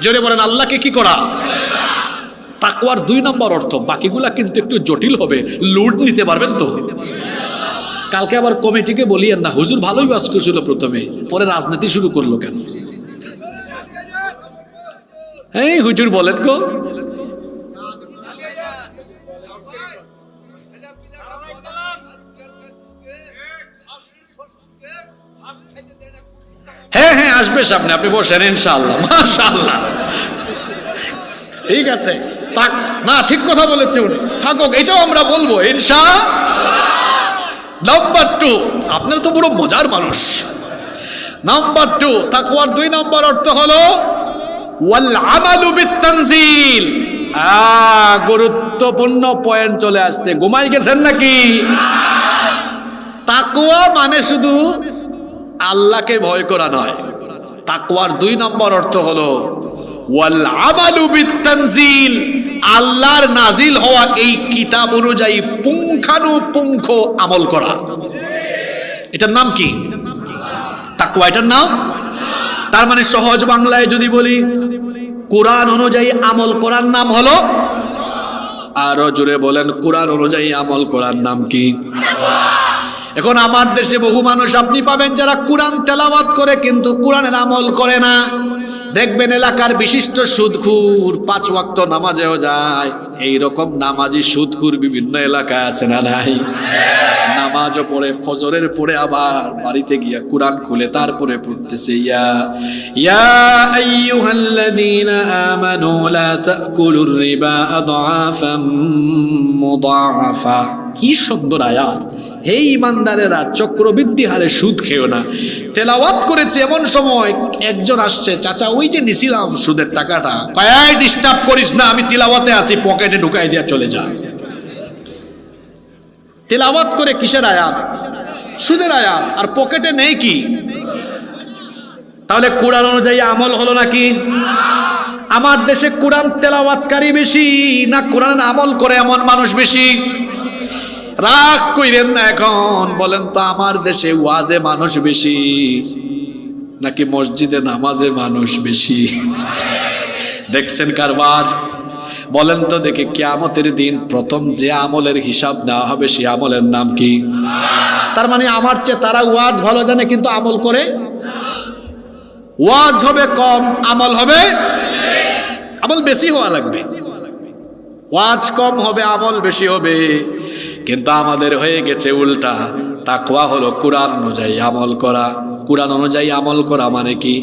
জোরে বলেন আল্লাহকে কি করা। তাকওয়ার 2 নম্বর অর্থ, বাকিগুলা কিন্তু একটু জটিল হবে, লোড নিতে পারবেন তো? কালকে আবার কমিটিকে বলিয়েন না, হুজুর ভালোই বাস করছিল প্রথমে, পরে রাজনীতি শুরু করলো কেন? এই হুজুর বলেন গো, হ্যাঁ হ্যাঁ আসবে সামনে, আপনি বসেন ইনশাআল্লাহ। মাশাআল্লাহ, ঠিক আছে, না ঠিক কথা বলেছে উনি, থাকুক, এটাও আমরা বলবো ইনশাআল্লাহ। নাম্বার 2, আপনারা তো পুরো মজার মানুষ। নাম্বার 2, তাকওয়ার 2 নম্বর অর্থ হলো ওয়াল আমালু বিত-তানজিল। গুরুত্বপূর্ণ পয়েন্ট চলে আসছে, ঘুমাই গেছেন নাকি? তাকওয়া মানে শুধু আল্লাহকে ভয় করা নয়। তাকওয়ার 2 নম্বর অর্থ হলো ওয়াল আমালু বিত-তানজিল, আল্লাহর নাজিল হওয়া এই কিতাব অনুযায়ী পুঙ্খানুপুঙ্খ আমল করা। এটার নাম কি? তাকওয়া, এটার নাম। তার মানে সহজ বাংলায় যদি বলি, কোরআন অনুযায়ী আমল করার নাম হলো, আরো জোরে বলেন, কোরআন অনুযায়ী আমল করার নাম কি? এখন আমার দেশে বহু মানুষ আপনি পাবেন যারা কোরআন তেলাওয়াত করে কিন্তু কোরআনের আমল করে না। দেখবেন এলাকার বিশিষ্ট সুদখুর, 5 ওয়াক্ত নামাজেও যায়, এইরকম নামাজি সুদখুর বিভিন্ন এলাকায় আছে না নাই? নামাজও পড়ে, ফজরের পরে আবার বাড়িতে গিয়া কোরআন খুলে তারপরে পড়তেছে ইয়া আইয়ুহাল্লাযীনা আমানু লা তাকুলুর রিবা আদআফাম মুদাআফা। কি সুন্দর আয়াত! হে ঈমানদারেরা, চক্রবৃদ্ধি হারে সুদ খেও না। তেলাওয়াত করেছে, এমন সময় একজন আসছে, চাচা ওই যে নিছিলাম সুদের টাকাটা, কয় ডিস্টার্ব করিস না, আমি তিলাওয়াতে আছি, পকেটে ঢুকাই দিয়া চলে যায়। তেলাওয়াত করে কিসের আয়াত? সুদের আয়াত, আর পকেটে নেই কি? তাহলে কোরআন অনুযায়ী আমল হলো নাকি? আমার দেশে কোরআন তেলাওয়াতকারী বেশি না কোরআন আমল করে এমন মানুষ বেশি? রাগ কইরেন না এখন, বলেন তো আমার দেশে ওয়াজে মানুষ বেশি নাকি মসজিদে নামাজে মানুষ বেশি? দেখছেন কারবার? বলেন তো দেখি, কিয়ামতের দিন প্রথম যে আমলের হিসাব দেওয়া হবে সে আমলের নাম কি? তার মানে আমার চেয়ে তারা ওয়াজ ভালো জানে কিন্তু আমল করে। ওয়াজ হবে কম, আমল হবে, আমল বেশি হওয়া লাগবে। ওয়াজ কম হবে, আমল বেশি হবে। কিন্তু আমাদের হয়ে গেছে উল্টা। তাকওয়া হলো কোরআন অনুযায়ী আমল করা। কোরআন অনুযায়ী আমল করা মানে কি?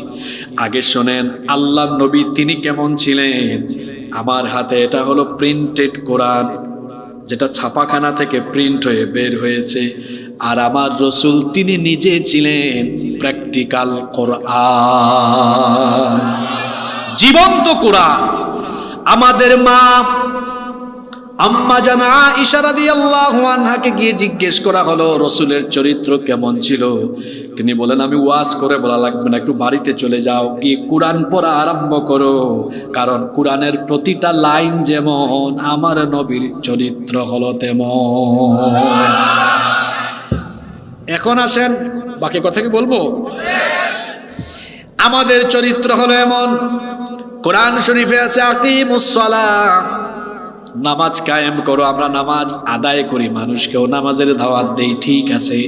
আগে শোনেন আল্লাহর নবী তিনি কেমন ছিলেন। আমার হাতে এটা হলো প্রিন্টেড কোরআন, যেটা ছাপাখানা থেকে প্রিন্ট হয়ে বের হয়েছে। আর আমার রসুল তিনি নিজে ছিলেন প্র্যাকটিক্যাল কোরআন, জীবন্ত কোরআন। আমাদের মা আম্মা জান আয়েশা রাদিয়াল্লাহু আনহাকে গিয়ে জিজ্ঞেস করা হলো রসুলের চরিত্র কেমন ছিল। তিনি বলেন, আমি ওয়াজ করে বলা লাগবে না, একটু বাড়িতে চলে যাও, কি কোরআন পড়া আরম্ভ করো, কারণ কোরআনের প্রতিটা লাইন যেমন আমার নবীর চরিত্র হলো তেমন। এখন আসেন, বাকি কথা কি বলবো? আমাদের চরিত্র হলো এমন, কোরআন শরীফে আছে আকিমুস সালাহ, নামাজ কায়েম করো। আমরা নামাজ আদায় করি, মানুষকেও নামাজের দাওয়াত দেই, ঠিক আছে।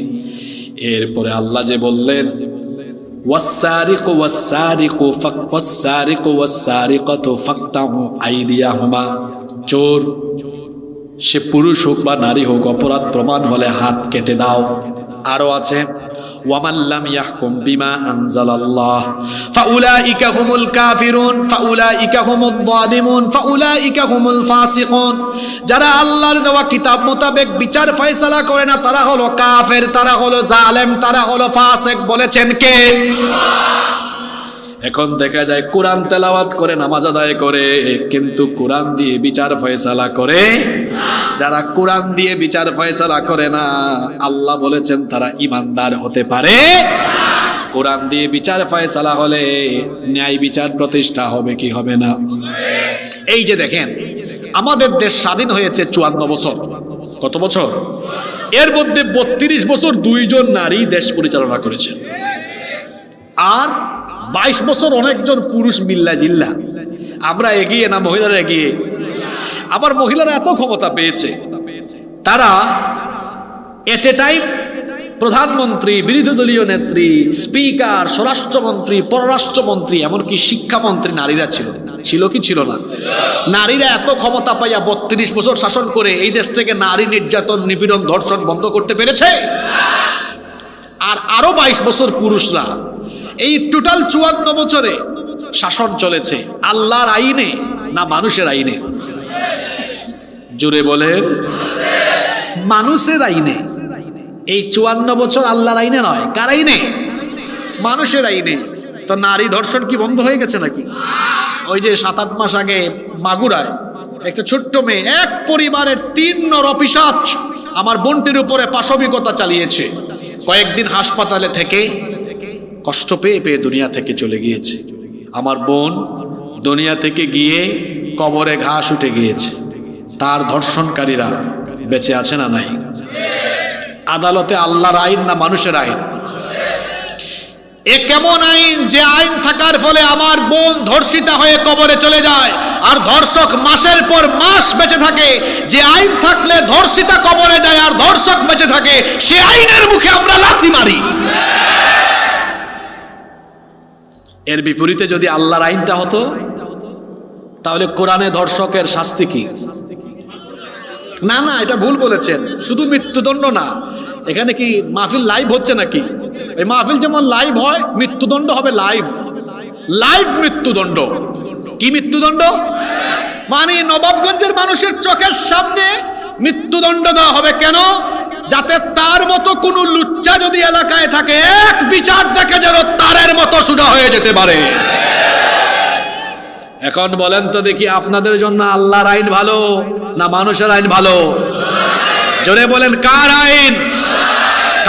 এরপরে আল্লাহ যে বললেন ওয়াসসারিকু ওয়াসসারিকু ওয়াসসারিকু ওয়াসসারিকাতু ফাকতাউ আইদিয়াহুমা, চোর সে পুরুষ হোক বা নারী হোক, অপরাধ প্রমাণ হলে হাত কেটে দাও। আরো আছে ওয়ামান লাম ইয়াহকুম বিমা আনজালাল্লাহ ফাউলাইকা হুমুল কাফিরুন ফাউলাইকা হুমুয যালিমুন ফাউলাইকা হুমুল ফাসিকুন, যারা আল্লাহর দেওয়া কিতাব মোতাবেক বিচার ফয়সালা করে না তারা হলো কাফের, তারা হলো জালেম, তারা হলো ফাসিক। বলেছেন কে? এখন দেখা যায় কোরআন তেলাওয়াত করে, নামাজ আদায় করে, কিন্তু কোরআন দিয়ে বিচার ফয়সালা করে। যারা কোরআন দিয়ে বিচার ফয়সালা করে না, আল্লাহ বলেছেন তারা ঈমানদার হতে পারে। কোরআন দিয়ে বিচার ফয়সালা হলে ন্যায় বিচার প্রতিষ্ঠা হবে কি হবে না? এই যে দেখেন, আমাদের দেশ স্বাধীন হয়েছে 54 বছর। কত বছর? এর মধ্যে 32 বছর 2 জন নারী দেশ পরিচালনা করেছে, আর 22 বছর অনেকজন পুরুষ মিল্লা জিল্লা। আমরা এগিয়ে না মহিলারা এগিয়ে? আবার মহিলারা এত ক্ষমতা পেয়েছে, তারা এট এ টাইম প্রধানমন্ত্রী, বিরোধী দলীয় নেত্রী, স্পিকার, স্বরাষ্ট্রমন্ত্রী, পররাষ্ট্রমন্ত্রী, এমনকি শিক্ষামন্ত্রী নারীরা ছিল কি ছিল না? নারীরা এত ক্ষমতা পাইয়া 32 বছর শাসন করে এই দেশ থেকে নারী নির্যাতন, নিপীড়ন, ধর্ষণ বন্ধ করতে পেরেছে। আর আরো 22 বছর পুরুষরা। এই টোটাল 54 বছরে শাসন চলেছে আল্লাহর আইনে না মানুষের আইনে? জোরে বলেন, মানুষের আইনে। এই 54 বছর আল্লাহর আইনে নয়, কার আইনে? মানুষের আইনে। তো নারী ধর্ষণ কি বন্ধ হয়ে গেছে নাকি? ওই যে 7-8 মাস আগে মাগুরায় একটা ছোট্ট মেয়ে, এক পরিবারের 3 নরপিশাচ আমার বোনটির উপরে পাশবিকতা চালিয়েছে। কয়েকদিন হাসপাতালে থেকে কষ্ট পেয়ে পেয়ে দুনিয়া থেকে চলে গিয়েছে। আমার বোন দুনিয়া থেকে গিয়ে কবরে ঘাস উঠে গিয়েছে। তার ধর্ষণকারীরা বেঁচে আছে না নাই? আদালতে আল্লাহর আইন না মানুষের আইন? এ কেমন আইন যে আইন থাকার ফলে আমার বোন ধর্ষিতা হয়ে কবরে চলে যায়, আর ধর্ষক মাসের পর মাস বেঁচে থাকে? যে আইন থাকলে ধর্ষিতা কবরে যায় আর ধর্ষক বেঁচে থাকে, সে আইনের মুখে আমরা লাথি মারি। এর বিপরীতে যদি আল্লাহর আইনটা হতো, তাহলে কোরআনে ধর্ষকের শাস্তি কি? না না, এটা ভুল বলেছেন। শুধু মৃত্যুদণ্ড না, এখানে কি মাহফিল লাইভ হচ্ছে নাকি? এই মাহফিল যেমন লাইভ হয়, মৃত্যুদণ্ড হবে লাইভ। লাইভ মৃত্যুদণ্ড। কি মৃত্যুদণ্ড? মানে নবাবগঞ্জের মানুষের চোখের সামনে মৃত্যুদণ্ড দেওয়া হবে। কেন? যাতে তার মতো কোন লুচ্চা যদি এলাকায় থাকে, এক বিচার দেখে যেন তারের মতো সোজা হয়ে যেতে পারে। এখন বলেন তো দেখি, আপনাদের জন্য আল্লাহর আইন ভালো না মানুষের আইন ভালো? জোরে বলেন, কার আইন?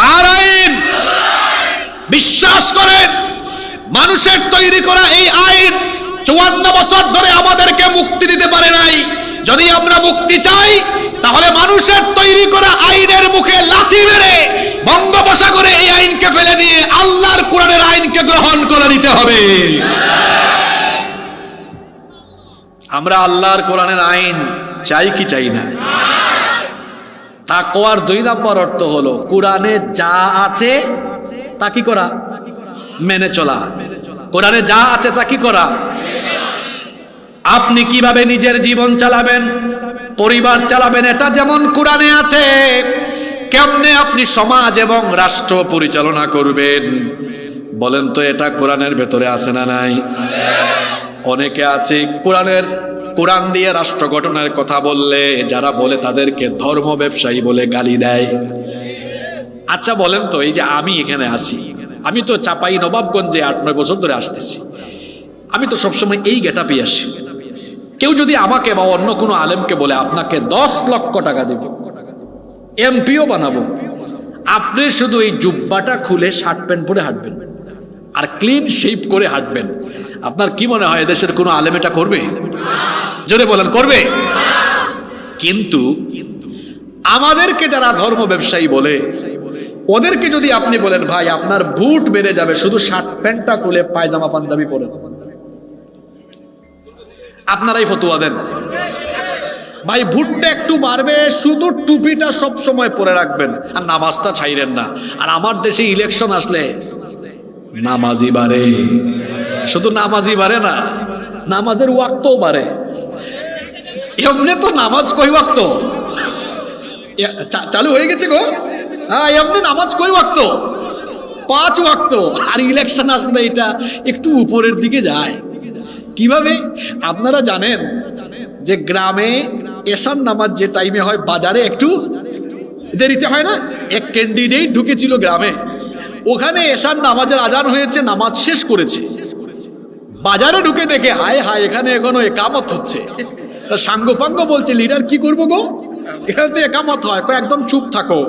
কার আইন? বিশ্বাস করেন, মানুষের তৈরি করা এই আইন 54 বছর ধরে আমাদেরকে মুক্তি দিতে পারে নাই। যদি আমরা মুক্তি চাই, তাহলে মানুষের তৈরি করা আইনের মুখে লাথি মেরে বঙ্গোপসাগরে এই আইনকে ফেলে দিয়ে আল্লাহর কোরআনের আইনকে গ্রহণ করে নিতে হবে। আমরা আল্লাহর কোরআনের আইন চাই কি চাই না? তাকওয়ার 2 নম্বর অর্থ হলো কোরআনে যা আছে তা কি করা? মেনে চলা। কোরআনে যা আছে তা কি করা? আপনি কিভাবে নিজের জীবন চালাবেন, পরিবার চালাবেন, এটা যেমন কোরআনে আছে, কেমনে আপনি সমাজ এবং রাষ্ট্র পরিচালনা করবেন, বলেন তো এটা কোরআনের ভেতরে আছে না নাই? অনেকে আছে কোরআন দিয়ে রাষ্ট্র গঠনের কথা বললে, যারা বলে তাদেরকে ধর্ম ব্যবসায়ী বলে গালি দেয়। আচ্ছা বলেন তো, এই যে আমি এখানে আছি, আমি তো চাপাই নবাবগঞ্জে 8-9 বছর ধরে আসতেছি, আমি তো সবসময় এই গেটাপে আসি। কেউ যদি আমাকে বা অন্য কোনো আলেমকে বলে আপনাকে 10 লক্ষ টাকা দেব, এমপিও বানাবো, আপনি শুধু এই জুব্বাটা খুলে শার্ট প্যান্ট পরে হাঁটবেন আর ক্লিন শেভ করে হাঁটবেন, আপনার কি মনে হয় দেশের কোনো আলেম এটা করবে? জোরে বলেন, করবে? কিন্তু আমাদেরকে যারা ধর্ম ব্যবসায়ী বলে, ওদেরকে যদি আপনি বলেন ভাই আপনার বুট বেড়ে যাবে, শুধু শার্ট প্যান্টটা খুলে পায়জামা পাঞ্জাবি পরে, আপনারাই ফতোয়া দেন। ভাই ভুট্টা একটু বাড়বে, শুধু টুপিটা সব সময় পরে রাখবেন আর নামাজটা ছাইরেন না। আর আমার দেশে ইলেকশন আসলে নামাজি বাড়ে, শুধু নামাজি বাড়ে না, নামাজের ওয়াক্তও বাড়ে। এমনি তো নামাজ কই ওয়াক্ত চালু হয়ে গেছে গো। হ্যাঁ, এমনি নামাজ কই ওয়াক্ত? 5 ওয়াক্ত। আর ইলেকশন আসলে এটা একটু উপরের দিকে যায়। কিভাবে? আপনারা জানেন যে গ্রামে এশার নামাজ যে টাইমে হয়, বাজারে একটু দেরিতে হয় না? এক ক্যান্ডিডেট ঢুকেছিল গ্রামে, ওখানে এশার নামাজের আজান হয়েছে, নামাজ শেষ করেছে, বাজারে ঢুকে দেখে হায় হায় এখানে এখনো একামত হচ্ছে। তা সাঙ্গপাঙ্গ বলছে, লিডার কি করবো গো, এখানে তো একামত হয়। একদম চুপ থাকো।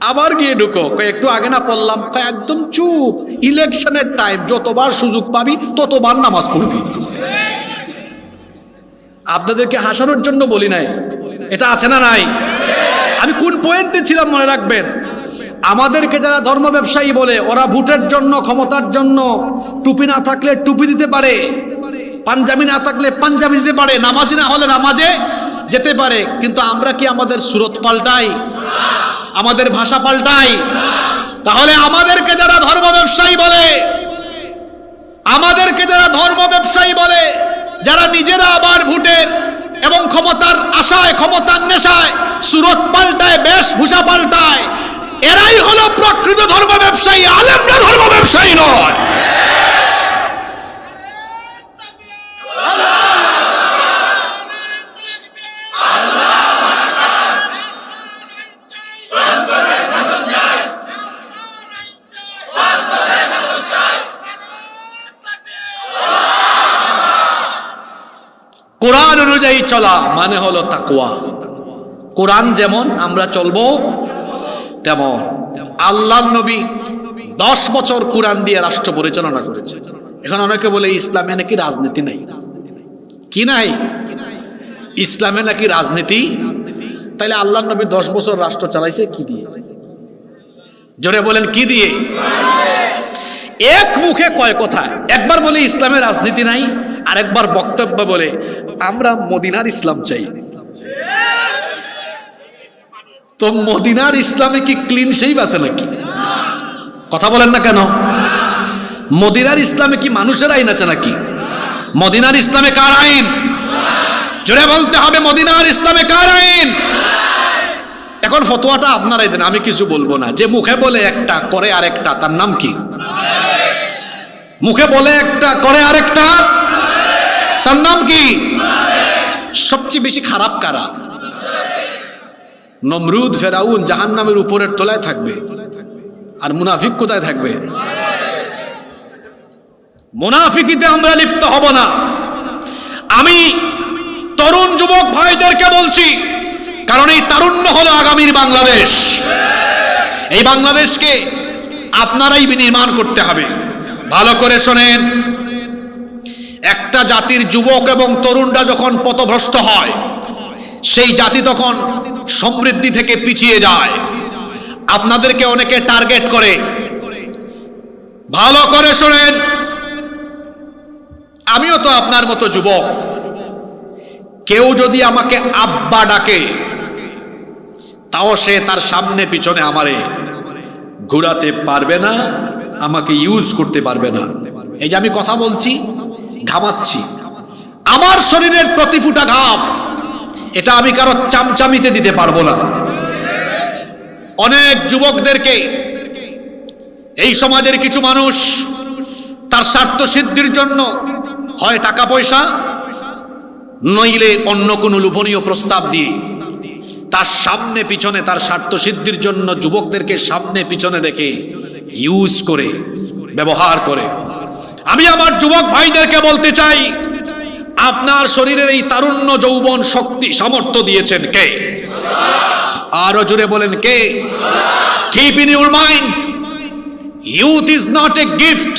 আবার গিয়ে ঢুকো, একটু আগে না পড়লাম, একদম চুপ। ইলেকশনের টাইম, যতবার সুযোগ পাবি ততবার নামাজ পড়বি। আপনাদেরকে হাসানোর জন্য বলি নাই, এটা আছে না নাই? আমি কোন পয়েন্টে ছিলাম মনে রাখবেন। আমাদেরকে যারা ধর্ম ব্যবসায়ী বলে, ওরা ভোটের জন্য, ক্ষমতার জন্য টুপি না থাকলে টুপি দিতে পারে, পাঞ্জাবি না থাকলে পাঞ্জাবি দিতে পারে, নামাজি না হলে নামাজে যেতে পারে। কিন্তু আমরা কি আমাদের সুরত পাল্টাই? আমাদের ভাষা পাল্টাই? তাহলে আমাদেরকে যারা ধর্ম ব্যবসায়ী বলে, আমাদেরকে যারা ধর্ম ব্যবসায়ী বলে, যারা নিজেরা আবার ভোটের এবং ক্ষমতার আশায়, ক্ষমতার নেশায় সুরত পাল্টায়, বেশভূষা পাল্টায়, এরাই হলো প্রকৃত ধর্ম ব্যবসায়ী। আলেমরা ধর্ম ব্যবসায়ী নয়। কোরআন অনুযায়ী চলা মানে হলো তাকওয়া। কোরআন যেমন আমরা চলবো তেমন। আল্লাহর নবী 10 বছর কোরআন দিয়ে রাষ্ট্র পরিচালনা করেছে। এখন অনেকে বলে ইসলামে নাকি রাজনীতি নাই। কি নাই? ইসলামে নাকি রাজনীতি? তাইলে আল্লাহর নবী 10 বছর রাষ্ট্র চালাইছে কি দিয়ে? জোরে বলেন, কি দিয়ে? এক মুখে কয় কথা। একবার বলে ইসলামে রাজনীতি নাই, আরেকবার বক্তব্য বলে আমরা মদিনার ইসলাম চাই। তো মদিনার ইসলামে কি ক্লিন শেভ আছে নাকি? কথা বলেন না কেন? মদিনার ইসলামে কি মানুষের আইন আছে নাকি? মদিনার ইসলামে কার আইন? জোরে বলতে হবে, মদিনার ইসলামে কার আইন? এখন ফতোয়াটা আপনারাই দেন, আমি কিছু বলবো না। যে মুখে বলে একটা করে আরেকটা, তার নাম কি? মুখে বলে একটা করে আরেকটা, তার নাম কি? সবচেয়ে বেশি খারাপ কারা? নমরুদ, ফেরাউন জাহান্নামের উপরের তলায় থাকবে, আর মুনাফিক কোথায় থাকবে? মুনাফিকিতে আমরা লিপ্ত হব না। আমি তরুণ যুবক ভাইদেরকে বলছি, কারণ এই তারুণ্য হলো আগামীর বাংলাদেশ। এই বাংলাদেশকে আপনারাই বিনির্মাণ করতে হবে। ভালো করে শোনেন, একটা জাতির যুবক এবং তরুণরা যখন পথভ্রষ্ট হয়, সেই জাতি তখন সমৃদ্ধি থেকে পিছিয়ে যায়। আপনাদেরকে অনেকে টার্গেট করে। ভালো করে শোনেন, আমিও তো আপনার মতো যুবক। কেউ যদি আমাকে আব্বা ডাকে, তাও সে তার সামনে পিছনে আমারে ঘুরাতে পারবে না, আমাকে ইউজ করতে পারবে না। এই যে আমি কথা বলছি, ঘামাচ্ছি, আমার শরীরের প্রতি ফুটা ঘাম, এটা আমি কারো চামচামিতে দিতে পারবো না। অনেক যুবকদেরকে এই সমাজের কিছু মানুষ তার স্বার্থ সিদ্ধির জন্য হয় টাকা পয়সা, নইলে অন্য কোনো লোভনীয় প্রস্তাব দিয়ে তার সামনে পিছনে তার স্বার্থ সিদ্ধির জন্য যুবকদেরকে সামনে পিছনে রেখে ইউজ করে, ব্যবহার করে। আমি আমার যুবক ভাইদেরকে বলতে চাই, আপনার শরীরের এই তারুণ্য, যৌবন, শক্তি, সামর্থ্য দিয়েছেন কে? আরো জোরে বলেন, কে? Keep in your mind, youth is not a gift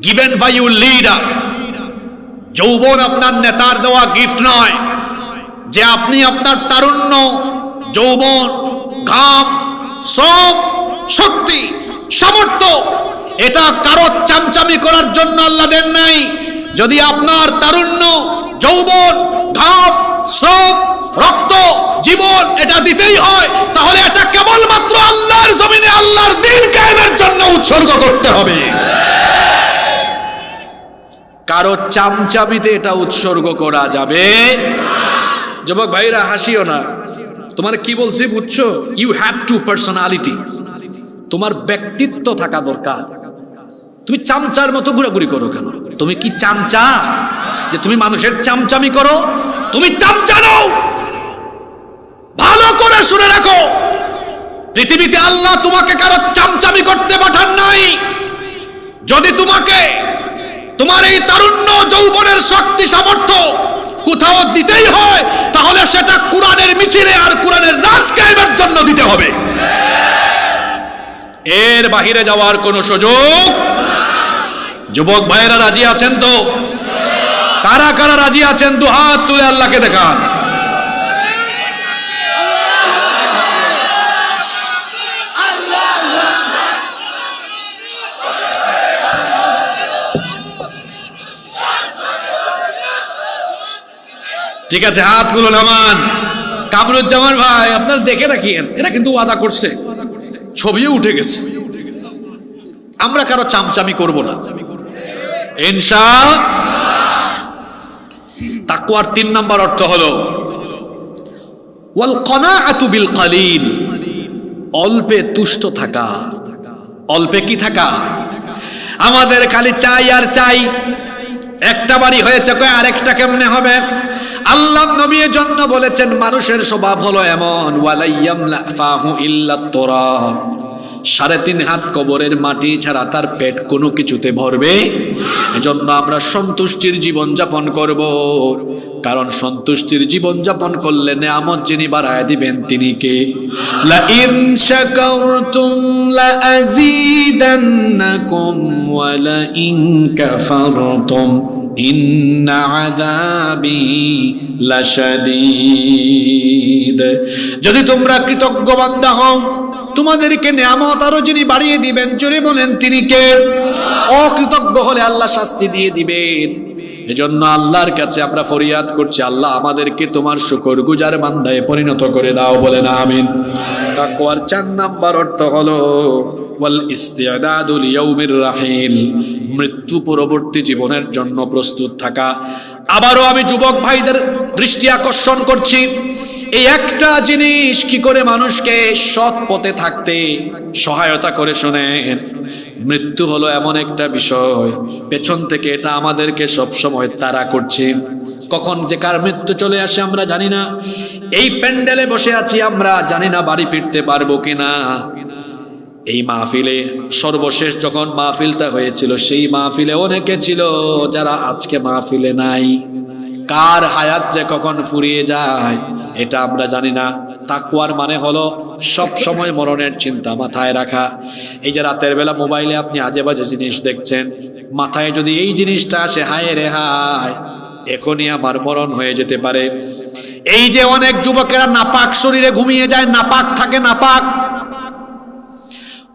given by your leader. যৌবন আপনার নেতার দেওয়া গিফট নয়, যে আপনি আপনার তারুণ্য, যৌবন, ঘাম, শ্রম, শক্তি, সামর্থ্য এটা কারো চামচামি করার জন্য আল্লাহ দেন নাই। যদি আপনার তারুণ্য, যৌবন, ঘাম, শ্রম, রক্ত, জীবন এটা দিতেই হয়, তাহলে এটা কেবলমাত্র আল্লাহর জমিনে আল্লাহর দ্বীন কায়েমের জন্য উৎসর্গ করতে হবে। কারো চামচামিতে এটা উৎসর্গ করা যাবে। যুবক ভাইরা হাসিও না, তোমার কি বলছি বুঝছো? ইউ হ্যাভ টু পার্সোনালিটি, তোমার ব্যক্তিত্ব থাকা দরকার। তুমি চামচার মতো ঘুরাঘুরি করো কেন? তুমি কি চামচা যে তুমি মানুষের চামচামি করো? তুমি চামচা নও। ভালো করে শুনে রাখো, পৃথিবীতে আল্লাহ তোমাকে কারো চামচামি করতে পাঠান নাই। যদি তোমাকে তোমার এই তারুণ্য, যৌবনের শক্তি, সামর্থ্য কোথাও দিতেই হয়, তাহলে সেটা কোরআনের মিছিলে আর কোরআনের রাজ কায়েমের জন্য দিতে হবে। এর বাহিরে যাওয়ার কোনো সুযোগ। যুবক ভাইয়েরা রাজি আছেন তো? কারা কারা রাজি আছেন? দু হাত তুলে আল্লাহকে দেখান। ঠিক আছে, হাতগুলো নামান। কামরুজ্জামান ভাই, আপনার দেখে রাখিয়েন, এটা কিন্তু ওয়াদা করছে, ছবিও উঠে গেছে। আমরা কারো চামচামি করব না ইনশাআল্লাহ। তাকওয়ার 3 নম্বর অর্থ হলো ওয়াল কনাআতু বিল কলিল, অল্পে তুষ্ট থাকা। অল্পে কি থাকা? আমাদের খালি চাই আর চাই। একটা বাড়ি হয়েছে, কয় আরেকটা কেমনে হবে? আল্লাহ নবী এর জন্য বলেছেন মানুষের স্বভাব হলো এমন, ওয়ালাইয়ামলা ফাহু ইল্লা তুরাব, 3.5 হাত কবরের মাটি ছাড়া তার পেট কোনো কিছুতে ভরবে। এজন্য আমরা সন্তুষ্টির জীবন যাপন করব, কারণ সন্তুষ্টির জীবন যাপন করলে নেয়ামত যিনি বাড়ায় দিবেন তিনি কে? লা ইন শাকারতুম লা আযীদান্নাকুম ওয়া লা ইন কাফারতুম ইন্না আযাবি লাশাদীদ। যদি তোমরা কৃতজ্ঞ বান্দা হও, তোমাদেরকে নেয়ামত আরো যিনি বাড়িয়ে দিবেন, জোরে বলেন তিনি কে? অকৃতজ্ঞ হলে আল্লাহ শাস্তি দিয়ে দিবেন। এজন্য আল্লাহর কাছে আমরা ফরিয়াদ করছি, আল্লাহ আমাদেরকে তোমার শুকরগুজার বান্দায় পরিণত করে দাও, বলেন আমিন। তাকওয়ার 4 নাম্বার অর্থ হলো ওয়াল ইস্তিআদাদু লিয়াউমির রাহিল, মৃত্যু পরবর্তী জীবনের জন্য প্রস্তুত থাকা। আবারও আমি যুবক ভাইদের দৃষ্টি আকর্ষণ করছি, এই একটা জিনিস কি করে মানুষকে সৎ পথে থাকতে সহায়তা করে শোনেন। মৃত্যু হলো এমন একটা বিষয়, পেছন থেকে এটা আমাদেরকে সব সময় তাড়া করছে। কখন যে কার মৃত্যু চলে আসে আমরা জানি না। এই প্যান্ডেলে বসে আছি, আমরা জানি না বাড়ি ফিরতে পারবো কিনা। এই মাহফিলে সর্বশেষ যখন মাহফিলটা হয়েছিল, সেই মাহফিলে অনেকে ছিল যারা আজকে মাহফিলে নাই। কার হায়াত যে কখন ফুরিয়ে যায় এটা আমরা জানি না। তাকওয়ার মানে হলো সব সময় মরণের চিন্তা মাথায় রাখা। এই যে রাতের বেলা মোবাইলে আপনি আজে বাজে জিনিস দেখছেন, মাথায় যদি এই জিনিসটা আসে, হায় রে হায়, এখনই আমার মরণ হয়ে যেতে পারে। এই যে অনেক যুবকেরা নাপাক শরীরে ঘুমিয়ে যায়, নাপাক থাকে, নাপাক।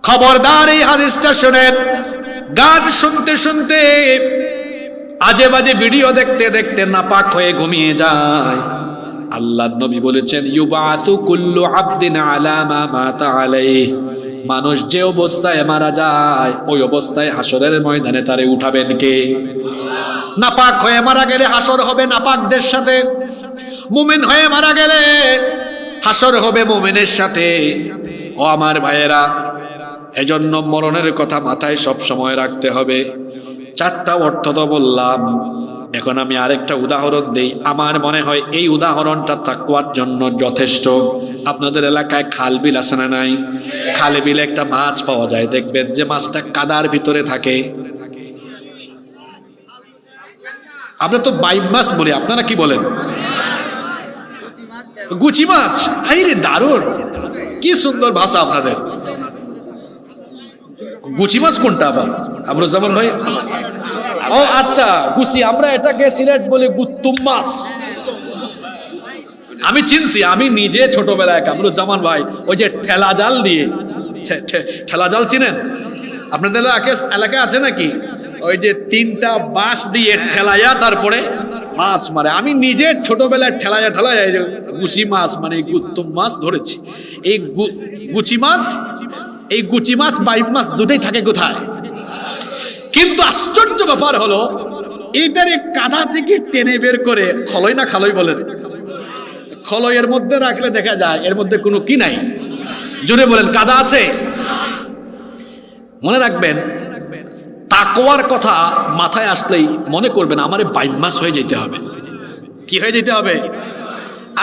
খবরদার এই হাদিসটা শুনেন। গান শুনতে শুনতে, আজে বাজে ভিডিও দেখতে দেখতে নাপাক হয়ে ঘুমিয়ে যায়। আল্লাহর নবী বলেছেন ইউবাসু কুল্লু আবদিন আলা মা মাতা আলাইহি, মানুষ যে অবস্থায় মারা যায় ওই অবস্থায় হাসরের ময়দানে তারে উঠাবেন কে? নাপাক হয়ে মারা গেলে হাসর হবে নাপাকদের সাথে, মুমিন হয়ে মারা গেলে হাসর হবে মুমিনের সাথে। ও আমার ভাইয়েরা, এজন্য মরণের কথা মাথায় সব সময় রাখতে হবে। 4টা অর্থ তো বললাম, এখন আমি আরেকটা উদাহরণ দেই। আমার মনে হয় এই উদাহরণটা তাকওয়ার জন্য যথেষ্ট। আপনাদের এলাকায় খাল বিল আছে না নাই? খালে বিলে একটা মাছ পাওয়া যায়, দেখবেন যে মাছটা কাদার ভিতরে থাকে। আমরা তো বাইম মাছ বলি, আপনারা কি বলেন? গুচি মাছ। হাইরে দারুণ, কি সুন্দর ভাষা আপনাদের। গুচি মাছ কোনটা আবার? আমরা যেমন ভাই, ও আচ্ছা গুচি, আমরা এটাকে সিলেট বলি গুত্তুম মাছ। আমি চিনছি, আমি নিজে ছোটবেলায় কামরুজ্জামান ভাই ওই যে ঠেলা জাল দিয়ে, ঠেলা জাল চিনেন? আপনাদের এলাকায় আছে নাকি? ওই যে 3টা বাঁশ দিয়ে ঠেলাইয়া তারপরে মাছ মারে। আমি নিজে ছোটবেলায় ঠেলাইয়া এই যে গুচি মাছ মানে গুত্তম মাছ ধরেছি। এই গুচি মাছ বাইম মাছ দুটোই থাকে কোথায়? কিন্তু আশ্চর্য ব্যাপার হলো এইটারে কাদা থেকে টেনে বের করে খলই না খালই বলেন, খলইয়ের মধ্যে রাখলে দেখা যায় এর মধ্যে কোনো কি নাই। জোরে বলেন, কাদা আছে? মনে রাখবেন, তাকওয়ার কথা মাথায় আসলেই মনে করবেন আমারে বাইম মাছ হয়ে যেতে হবে। কি হয়ে যেতে হবে?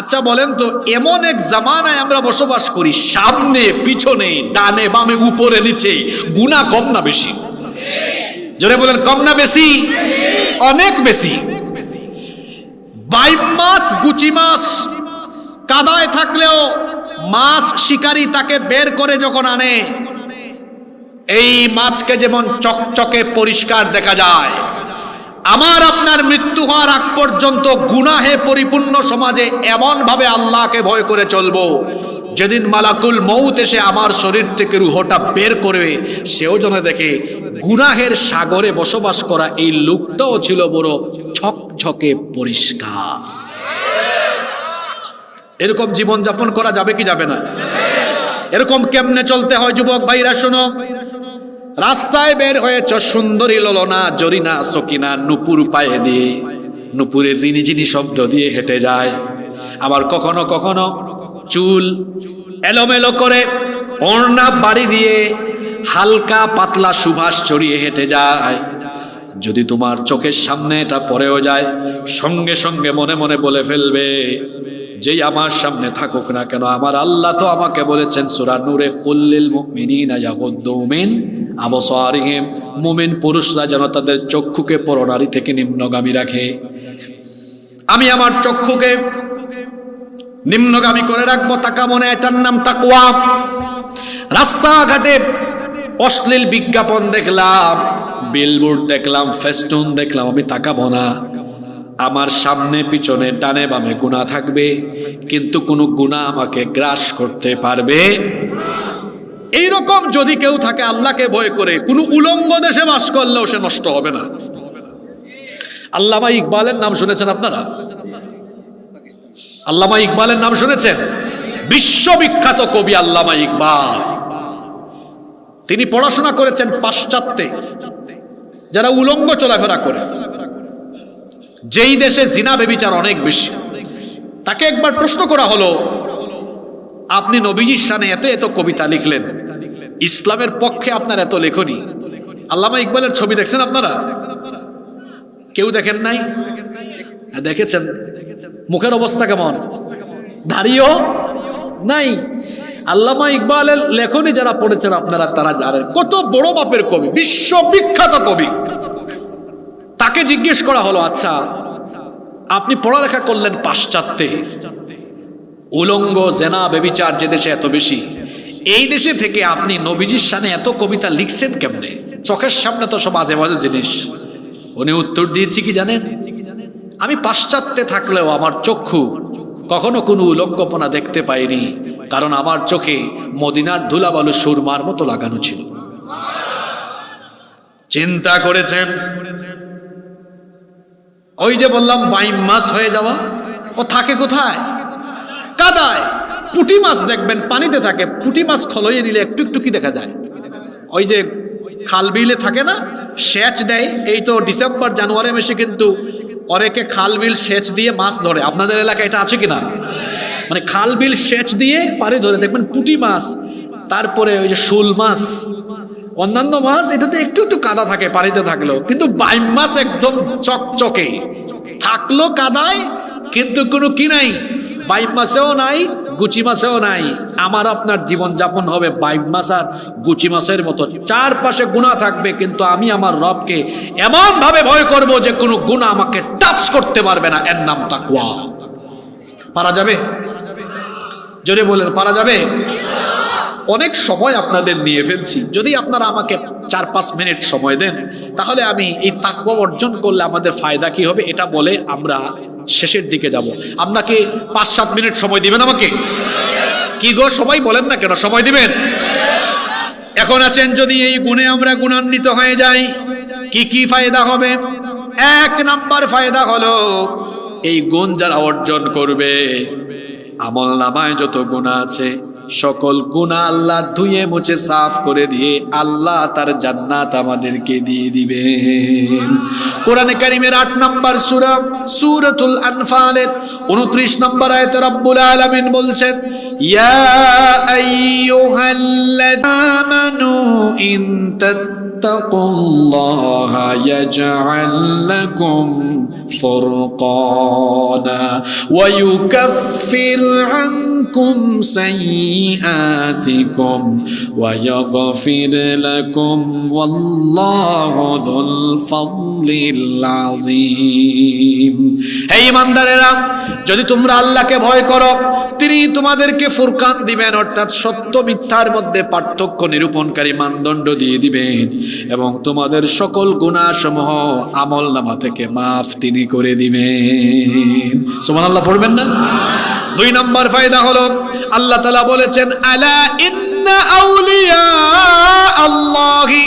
আচ্ছা বলেন তো, এমন এক জামানায় আমরা বসবাস করি, সামনে পিছনে ডানে বামে উপরে নিচে গুনাহ কম না বেশি? জোরে বলেন, কম না বেশি? অনেক বেশি। বাইম মাছ, গুচি মাছ কাদায় থাকলেও মাছ শিকারী তাকে বের করে যখন আনে, এই মাছকে যেমন চকচকে পরিষ্কার দেখা যায়, আমার আপনার মৃত্যু হওয়ার আগ পর্যন্ত গুনাহে পরিপূর্ণ সমাজে এমন ভাবে আল্লাহকে ভয় করে চলবো, যেদিন মালাকুল মউত এসে আমার শরীর থেকে রুহটা বের করবে, সেও যেন দেখে গুনাহের সাগরে বসবাস করা এই লোকটাও ছিল বড় ছকছকে পরিষ্কার। এরকম জীবন যাপন করা যাবে কি যাবে না? এরকম কেমনে চলতে হয় যুবক ভাইরা শোনো। রাস্তায় বের হয়েছ, সুন্দরী ললনা জরিনা সকিনা নুপুর পায়ে দিয়ে, নুপুরের রিনিঝিনি শব্দ দিয়ে হেঁটে যায়। আবার কখনো কখনো চুল এলোমেলো করে ওড়না বাড়ি দিয়ে হালকা পাতলা সুবাস ছড়িয়ে হেঁটে যায়। যদি তোমার চোখের সামনে এটা পড়েও যায়, সঙ্গে সঙ্গে মনে মনে বলে ফেলবে, যেই আমার সামনে থাকুক না কেন, আমার আল্লাহ তো আমাকে বলেছেন সূরা নূরে, কুল্লিল মুমিনিনা ইয়াগুদ্দু মিন আবসারিহিম, মুমিন পুরুষরা যেন তাদের চক্ষুকে পরনারী থেকে নিম্নগামী রাখে। আমি আমার চক্ষুকে নিম্নগামী করে রাখবো, তাকাবো না, এটার নাম তাকওয়া। রাস্তাঘাটে অশ্লীল বিজ্ঞাপন দেখলাম, বিলবোর্ড দেখলাম, ফেস্টুন দেখলাম, আমি তাকাবো না। আমার সামনে পিছনে ডানে বামে গুনাহ থাকবে, কিন্তু কোনো গুনাহ আমাকে গ্রাস করতে পারবে। এইরকম যদি কেউ থাকে আল্লাহকে ভয় করে, কোনো উলঙ্গ দেশে বাস করলেও সে নষ্ট হবে না। আল্লামা ইকবালের নাম শুনেছেন আপনারা? আল্লামা ইকবালের নাম শুনেছেন? বিশ্ববিখ্যাত কবি আল্লামা ইকবাল। তিনি পড়াশোনা করেছেন পাশ্চাত্যে, যারা উলঙ্গ চলাফেরা করে, যেই দেশে জিনা ব্যভিচার অনেক বেশি। তাকে একবার প্রশ্ন করা হলো, আপনি নবীজির শানে এত এত কবিতা লিখলেন, ইসলামের পক্ষে আপনার এত লেখনী, আল্লামা ইকবালের ছবি দেখছেন আপনারা? কেউ দেখেন নাই? দেখেছেন? মুখের অবস্থা কেমন? দাড়িও নাই। আল্লামা ইকবালের লেখনী যারা পড়েছেন আপনারা তারা জানেন কত বড় মাপের কবি, বিশ্ববিখ্যাত কবি। তাকে জিজ্ঞেস করা হলো, আচ্ছা আপনি পড়ালেখা করলেন পাশ্চাত্যে, উলঙ্গ জেনা ব্যভিচার যে দেশে এত বেশি, এই দেশে থেকে আপনি নবীজির শানে এত কবিতা লিখছেন কেমনে? চোখের সামনে তো সব আজে বাজে জিনিস। উনি উত্তর দিয়েছি কি জানেন? আমি পাশ্চাত্যে থাকলেও আমার চক্ষু কখনো কোনো উলঙ্গপনা দেখতে পাইনি, কারণ আমার চোখে মদিনার ধুলাবালু সুরমার মতো লাগানো ছিল। চিন্তা করেছেন? ওই যে বললাম বাইম মাছ হয়ে যাওয়া, ও থাকে কোথায়? কাদায়। পুঁটি মাছ দেখবেন পানিতে থাকে, পুঁটি মাছ খলইয়ে নিলে একটু একটু কি দেখা যায়? ওই যে খাল বিলে থাকে না, সেচ দেয়। এই তো ডিসেম্বর জানুয়ারি মাসে কিন্তু অনেকে খাল বিল সেচ দিয়ে মাছ ধরে। আপনাদের এলাকায় এটা আছে কিনা? মানে খাল বিল সেচ দিয়ে পানি ধরে, দেখবেন পুঁটি মাছ, তারপরে ওই যে শোল মাছ, অন্যান্য মাছ, এটাতে একটু একটু কাদা থাকে পানিতে থাকলেও, কিন্তু বাইম মাছ একদম চকচকে থাকলো কাদায়, কিন্তু কোনো কি নাই, বাইম মাছেও নাই, গুচি মাছেও নাই। আমার আপনার জীবন যাপন হবে বাইম মাছ আর গুচি মাছের মতো, চারপাশে গুনাহ থাকবে, কিন্তু আমি আমার রবকে এমন ভাবে ভয় করব যে কোনো গুনাহ আমাকে টাচ করতে পারবে না। এর নাম তাকওয়া। পারা যাবে? জোরে বলেন, পারা যাবে? অনেক সময় আপনাদের নিয়ে ফেলছি, যদি আপনারা আমাকে 4-5 মিনিট সময় দেন, তাহলে আমি এই তাকওয়া অর্জন করলে আমাদের ফায়দা কি হবে এটা বলে আমরা শেষের দিকে যাব। আপনাকে 5-7 মিনিট সময় দিবেন আমাকে? কি গো সবাই বলেন না কেন, সময় দিবেন? এখন আছেন, যদি এই গুণে আমরা গুণান্বিত হয়ে যাই, কি কি ফায়দা হবে? এক নাম্বার ফায়দা হলো, এই গুণ যারা অর্জন করবে, আমল নামায় যত গুনাহ আছে সকল গুনাহ আল্লাহ ধুয়ে মুছে সাফ করে দিয়ে আল্লাহ তার জান্নাত আমাদেরকে দিয়ে দিবেন। কোরআনে কারীমের 8 নম্বর সূরা সূরাতুল আনফালের 29 নম্বর আয়াতে রব্বুল আলামিন বলছেন, ইয়া আইয়ুহাল্লাযীনা আমানু ইন তাত্তাকুল্লাহা ইয়াজআল লাকুম ফুরকানা ওয়া ইউকাফির আনকুম সাইয়্যাতিকুম ওয়া ইয়াগফির লাকুম ওয়াল্লাহু যুল ফাদলিল আযীম। হে ঈমানদারেরা, যদি তোমরা আল্লাহকে ভয় করো, তিনি তোমাদেরকে ফুরকান দিবেন, অর্থাৎ সত্য মিথ্যার মধ্যে পার্থক্য নিরূপণকারী মানদণ্ড দিয়ে দিবেন, এবং তোমাদের সকল গুনাহ সমূহ আমলনামা থেকে মাফ তিনি করে দিবেন। সুবহানাল্লাহ পড়বেন না? 2 নম্বর ফায়দা হলো, আল্লাহ তাআলা বলেছেন, আলা ইন্না আউলিয়া আল্লাহি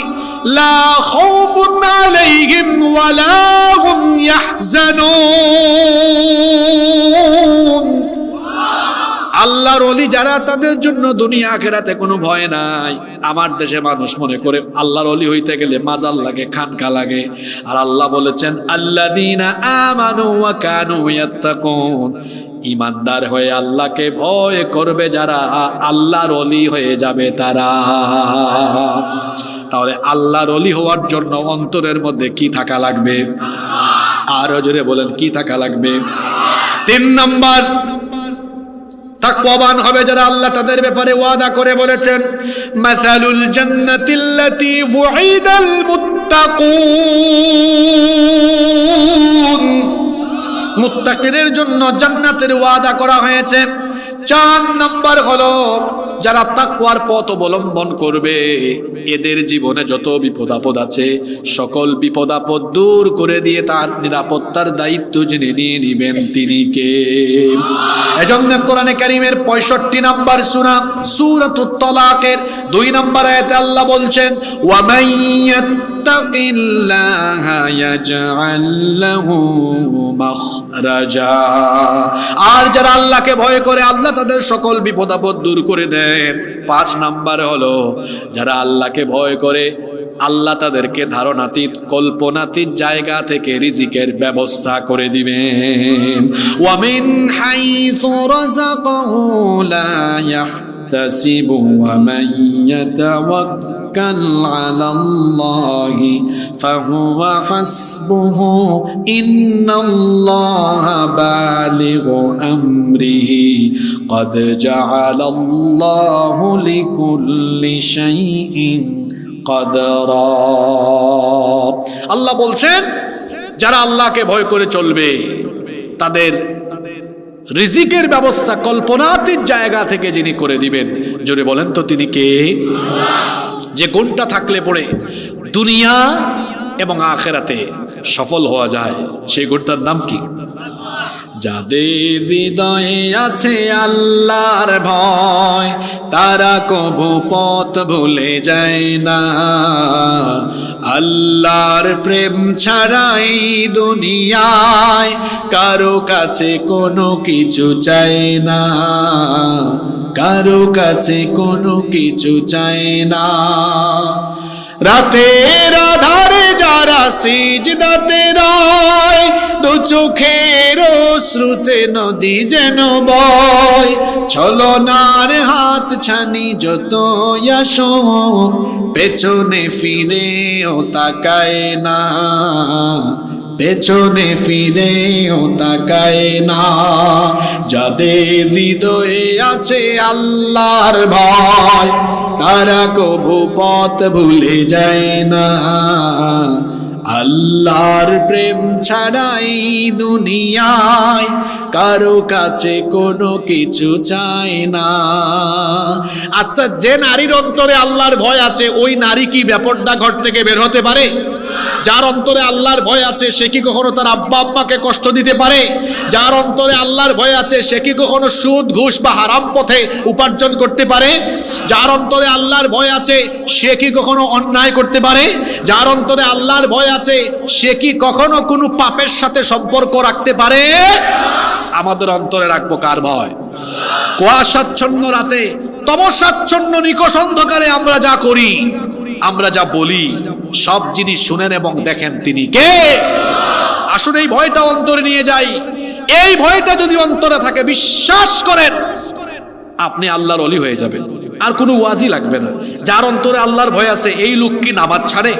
লা খাউফুন আলাইহিম ওয়া লা হুম ইয়াহজানুন। আল্লাহর ওলি যারা, তাদের জন্য দুনিয়া আখিরাতে কোনো ভয় নাই। আমার দেশে মানুষ মনে করে আল্লাহর ওলি হইতে গেলে মাজার লাগে, খানকা লাগে, আর আল্লাহ বলেছেন আল্লাযীনা আমানু ওয়া কানু ইয়াত্তাকুন, ঈমানদার হয়ে আল্লাহকে ভয় করবে যারা, আল্লাহর ওলি হয়ে যাবে তারা। তাহলে আল্লাহর ওলি হওয়ার জন্য অন্তরের মধ্যে কি থাকা লাগবে? আরো জোরে বলেন, কি থাকা লাগবে? 3 নম্বর, তাকওয়াবান হবে যারা, আল্লাহ তাদের ব্যাপারে ওয়াদা করে বলেছেন, মাসালুল জান্নাতিল্লাতী ওয়িদাল মুত্তাকুন, মুত্তাকিদের জন্য জান্নাতের ওয়াদা করা হয়েছে। 4 নম্বর হলো, যারা তাকওয়ার পথ অবলম্বন করবে, এদের জীবনে যত বিপদ আপদ আছে সকল বিপদ আপদ দূর করে দিয়ে তার নিরাপত্তার দায়িত্ব যিনি নিয়ে নিবেন তিনি কে? এজন্য কোরআনে কারীমের 65 নম্বর সূরা সূরাতুত তালাকের 2 নম্বর আয়াতে আল্লাহ বলছেন, ওয়া মান ইয়াত্তাকিল্লাহা ইয়াজআল লাহু মাখরাজা, আর যারা আল্লাহকে ভয় করে আল্লাহ তাদের সকল বিপদ আপদ দূর করে দেন। 5 নম্বর হলো, যারা আল্লাহকে ভয় করে আল্লাহ তাদেরকে ধারণাতীত কল্পনাতীত জায়গা থেকে রিজিকের ব্যবস্থা করে দিবেন। ওয়া মিন হাইথু রাযাকাহু লা ইয়াহতাসিবু ওয়া মান ইয়াতাওয়াক্কাল আলাল্লাহি ফাহুয়া হাসবুহু ইন্নাল্লাহা বালিগু আমরিহি قد جعل الله لكل شيء قدرا। আল্লাহ বলছেন, যারা আল্লাহকে ভয় করে চলবে তাদের রিজিকের ব্যবস্থা কল্পনাতীত জায়গা থেকে যিনি করে দিবেন। জোরে বলেন তো তিনি কে? যে গুণটা থাকলে পড়ে দুনিয়া এবং আখিরাতে সফল হওয়া যায়, সেই গুণটার নাম কি? যাদের হৃদয়ে আছে আল্লাহর ভয়, তারা কভু পথ ভুলে যায় না। আল্লাহর প্রেম ছাড়াই দুনিয়ায় কারো কাছে কোনো কিছু চায় না, কারো কাছে কোনো কিছু চায় না। রাতের আধারে যারা সিজদাতে রয়, দু চোখের অশ্রুতে নদী যেন বয়। ছলনার হাত ছানি যত আসুক, পেছনে ফিরেও তাকায় না, পেছনে ফিরেও তাকায় না। যাদের হৃদয়ে আছে আল্লাহর ভয়, তারা কভু পথ ভুলে যায় না। আল্লাহর প্রেম ছাড়াই দুনিয়ায় কারো কাছে কোনো কিছু চায় না। আচ্ছা, যে নারীর অন্তরে আল্লাহর ভয় আছে, ওই নারী কি বেপরদা ঘর থেকে বের হতে পারে? যার অন্তরে আল্লাহর ভয় আছে, সে কি কখনো তার আব্বা আম্মাকে কষ্ট দিতে পারে? যার অন্তরে আল্লাহর ভয় আছে সে কি কখনো সুদ ঘুষ বা হারাম পথে উপার্জন করতে পারে? যার অন্তরে আল্লাহর ভয় আছে সে কি কখনো অন্যায় করতে পারে? যার অন্তরে আল্লাহর ভয় আছে সে কি কখনো কোনো পাপের সাথে সম্পর্ক রাখতে পারে? আমাদের অন্তরে রাখবো কার ভয়? কুয়াশাচ্ছন্ন রাতে, তমসাচ্ছন্ন নিকষ অন্ধকারে আমরা যা করি, আমরা যা বলি, সব জিনিস শুনেন এবং দেখেন তিনি কে। আসুন এই ভয়টা অন্তরে নিয়ে যাই। এই ভয়টা যদি অন্তরে থাকে, বিশ্বাস করেন আপনি আল্লাহর ওলি হয়ে যাবেন, আর কোনো ওয়াজি লাগবে না। যার অন্তরে আল্লাহর ভয় আছে এই লোক কি নামাজ ছাড়ে?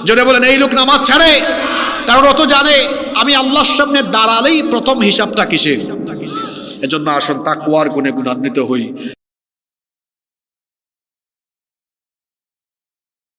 যদি বলেন এই লোক নামাজ ছাড়ে, কারণ ও তো জানে আমি আল্লাহর সামনে দাঁড়ালেই প্রথম হিসাবটা কিসের। এজন্য আসুন তাকওয়ার গুণে গুণান্বিত হই।